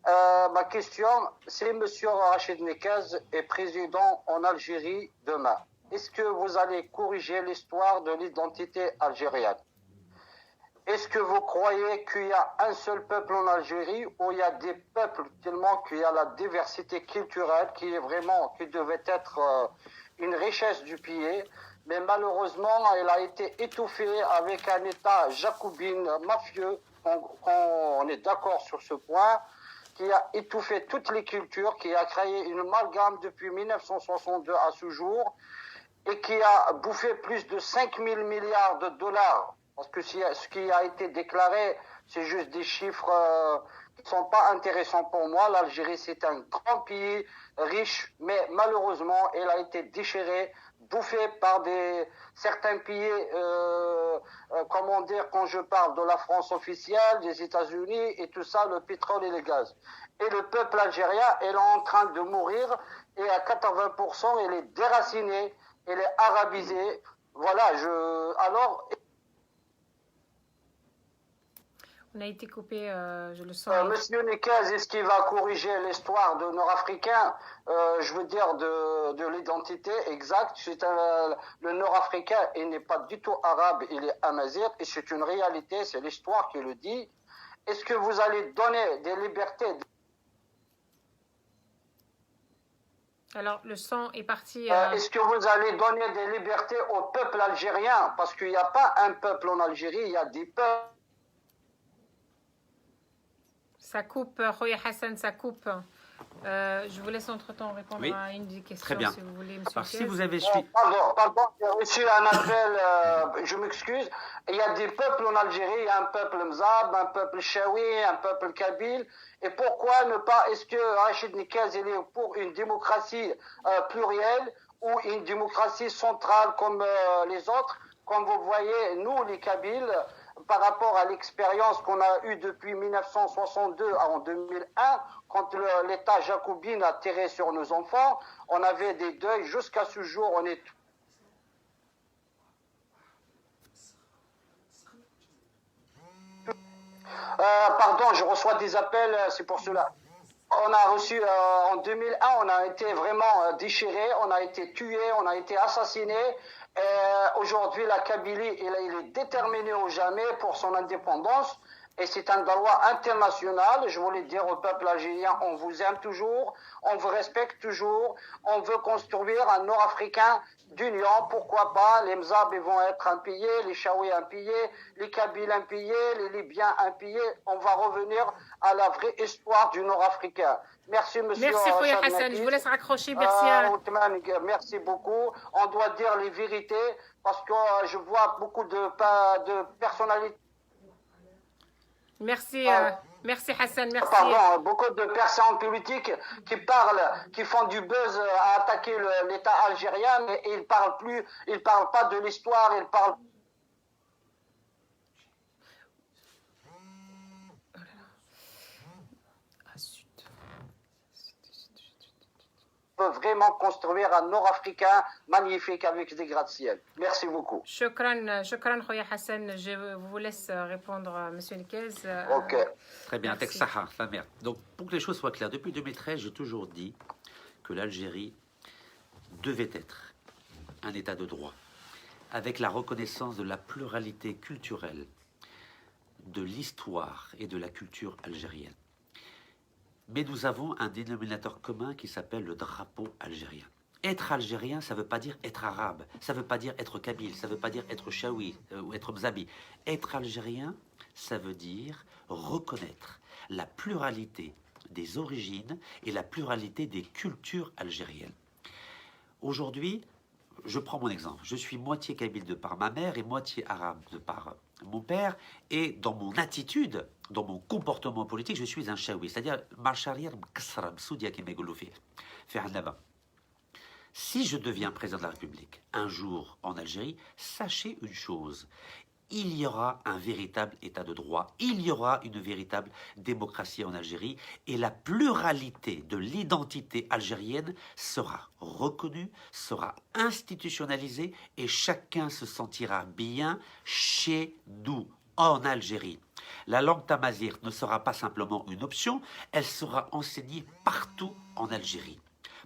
Ma question, c'est M. Rachid Nekaz est président en Algérie demain. Est-ce que vous allez corriger l'histoire de l'identité algérienne? Est-ce que vous croyez qu'il y a un seul peuple en Algérie ou il y a des peuples tellement qu'il y a la diversité culturelle qui devait être une richesse du pays, mais malheureusement elle a été étouffée avec un État jacobin mafieux, on est d'accord sur ce point, qui a étouffé toutes les cultures, qui a créé une amalgame depuis 1962 à ce jour et qui a bouffé plus de 5 000 milliards de dollars. Parce que ce qui a été déclaré, c'est juste des chiffres qui ne sont pas intéressants pour moi. L'Algérie, c'est un grand pays riche, mais malheureusement, elle a été déchirée, bouffée par certains pays, comment dire, quand je parle de la France officielle, des États-Unis et tout ça, le pétrole et le gaz. Et le peuple algérien, elle est en train de mourir et à 80%, elle est déracinée, elle est arabisée. Voilà, alors... On a été coupé, je le sens. Monsieur Nekaz, est-ce qu'il va corriger l'histoire de Nord-Africain, je veux dire de l'identité exacte? Le Nord-Africain, il n'est pas du tout arabe, il est amazigh, et c'est une réalité, c'est l'histoire qui le dit. Est-ce que vous allez donner des libertés? Alors, le son est parti. Est-ce que vous allez donner des libertés au peuple algérien? Parce qu'il n'y a pas un peuple en Algérie, il y a des peuples. Ça coupe, Khoya Hassan, ça coupe. Je vous laisse entre-temps répondre à une des questions, très bien. Si vous voulez, monsieur. Alors, si vous avez suivi... Pardon, j'ai reçu un appel, je m'excuse. Il y a des peuples en Algérie, il y a un peuple Mzab, un peuple Chaoui, un peuple Kabyle. Et pourquoi ne pas... Est-ce que Rachid Nekaz est pour une démocratie plurielle ou une démocratie centrale comme les autres? Comme vous voyez, nous, les Kabyles... par rapport à l'expérience qu'on a eue depuis 1962 en 2001, quand l'État jacobin a tiré sur nos enfants, on avait des deuils. Jusqu'à ce jour, on est... reçoit des appels, c'est pour cela. On a reçu en 2001, on a été vraiment déchiré, on a été tué, on a été assassiné. Aujourd'hui, la Kabylie, il est déterminé au jamais pour son indépendance. Et c'est un droit international. Je voulais dire au peuple algérien, on vous aime toujours, on vous respecte toujours, on veut construire un Nord-Africain d'union. Pourquoi pas? Les Mzabis vont être impillés, les Chaouis impillés, les Kabyles impillés, les Libyens impillés. On va revenir à la vraie histoire du Nord-Africain. Merci, monsieur. Merci, Khouya Hassan. Je vous laisse raccrocher. Merci. Merci beaucoup. On doit dire les vérités parce que je vois beaucoup de personnalités. Merci, merci Hassan, merci. Pardon, beaucoup de personnes politiques qui parlent, qui font du buzz à attaquer l'État algérien, mais ils parlent pas de l'histoire, ils parlent. Vraiment construire un Nord-Africain magnifique avec des gratte-ciel. Merci beaucoup. Shukran, Khouya Hassan. Je vous laisse répondre à M. Nekez. Ok. Très bien, donc, pour que les choses soient claires, depuis 2013, j'ai toujours dit que l'Algérie devait être un État de droit, avec la reconnaissance de la pluralité culturelle, de l'histoire et de la culture algérienne. Mais nous avons un dénominateur commun qui s'appelle le drapeau algérien. Être algérien, ça ne veut pas dire être arabe, ça ne veut pas dire être kabyle, ça ne veut pas dire être chaoui ou être mzabi. Être algérien, ça veut dire reconnaître la pluralité des origines et la pluralité des cultures algériennes. Aujourd'hui, je prends mon exemple. Je suis moitié kabyle de par ma mère et moitié arabe de par mon père. Et dans mon attitude, dans mon comportement politique, je suis un chaoui. C'est-à-dire, si je deviens président de la République un jour en Algérie, sachez une chose. Il y aura un véritable état de droit, il y aura une véritable démocratie en Algérie et la pluralité de l'identité algérienne sera reconnue, sera institutionnalisée et chacun se sentira bien chez nous, en Algérie. La langue tamazight ne sera pas simplement une option, elle sera enseignée partout en Algérie.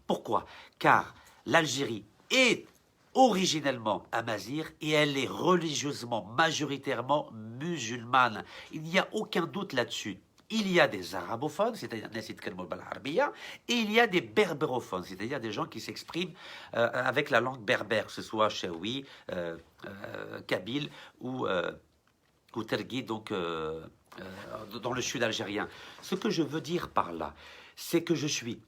Pourquoi? Car l'Algérie est originellement amazigh et elle est religieusement, majoritairement musulmane. Il n'y a aucun doute là-dessus. Il y a des arabophones, c'est-à-dire et il y a des berbérophones, c'est-à-dire des gens qui s'expriment avec la langue berbère, que ce soit chaoui, kabyle ou tergui, donc dans le sud algérien. Ce que je veux dire par là, c'est que je suis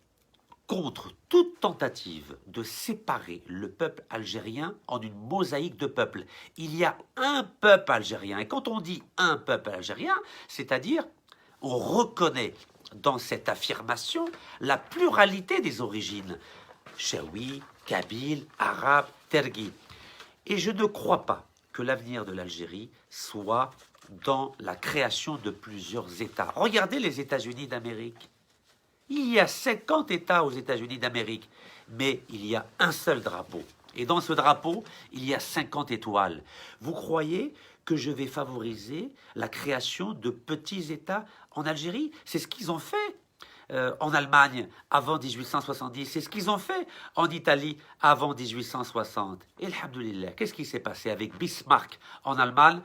contre toute tentative de séparer le peuple algérien en une mosaïque de peuples. Il y a un peuple algérien. Et quand on dit un peuple algérien, c'est-à-dire on reconnaît dans cette affirmation la pluralité des origines. Chaoui, kabyle, arabe, tergui. Et je ne crois pas que l'avenir de l'Algérie soit dans la création de plusieurs États. Regardez les États-Unis d'Amérique. Il y a 50 États aux États-Unis d'Amérique, mais il y a un seul drapeau. Et dans ce drapeau, il y a 50 étoiles. Vous croyez que je vais favoriser la création de petits États en Algérie? C'est ce qu'ils ont fait en Allemagne avant 1870. C'est ce qu'ils ont fait en Italie avant 1860. Et alhamdoulilah, qu'est-ce qui s'est passé avec Bismarck en Allemagne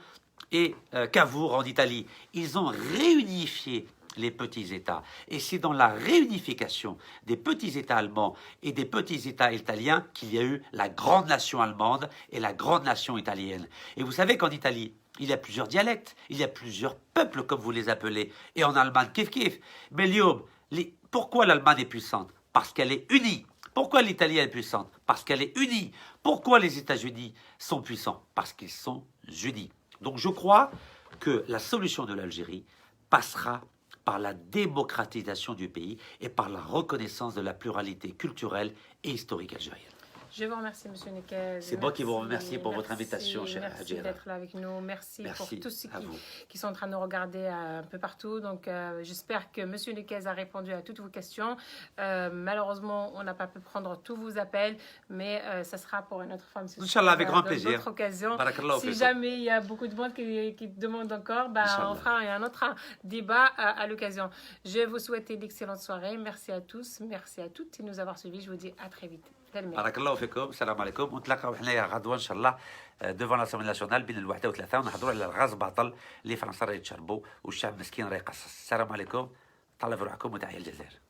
et Cavour en Italie? Ils ont réunifié les petits États. Et c'est dans la réunification des petits États allemands et des petits États italiens qu'il y a eu la grande nation allemande et la grande nation italienne. Et vous savez qu'en Italie, il y a plusieurs dialectes, il y a plusieurs peuples, comme vous les appelez. Et en Allemagne, kif kif. Mais pourquoi l'Allemagne est puissante? Parce qu'elle est unie. Pourquoi l'Italie est puissante? Parce qu'elle est unie. Pourquoi les États-Unis sont puissants? Parce qu'ils sont unis. Donc je crois que la solution de l'Algérie passera par la démocratisation du pays et par la reconnaissance de la pluralité culturelle et historique algérienne. Je vous remercie, Monsieur Nekez. C'est moi qui vous remercie pour votre invitation, chère Hadjira. Merci d'être là avec nous. Merci pour tous ceux qui sont en train de nous regarder un peu partout. Donc, j'espère que Monsieur Nekez a répondu à toutes vos questions. Malheureusement, on n'a pas pu prendre tous vos appels, mais ça sera pour une autre fois. Inch'Allah, avec grand plaisir. Une autre occasion. Si jamais il y a beaucoup de monde qui demande encore, on fera un autre débat à l'occasion. Je vous souhaite une excellente soirée. Merci à tous, merci à toutes de nous avoir suivis. Je vous dis à très vite. بارك الله فيكم السلام عليكم ونتلاقاو حنايا غدوه ان شاء الله دوفون لاسومي ناسيونال بين الوحده وثلاثه ونهضروا على الغاز باطل اللي فرنسا راه يتشربوا والشعب مسكين راه يقصص السلام عليكم طلعوا روحكم وتحيه الجزائر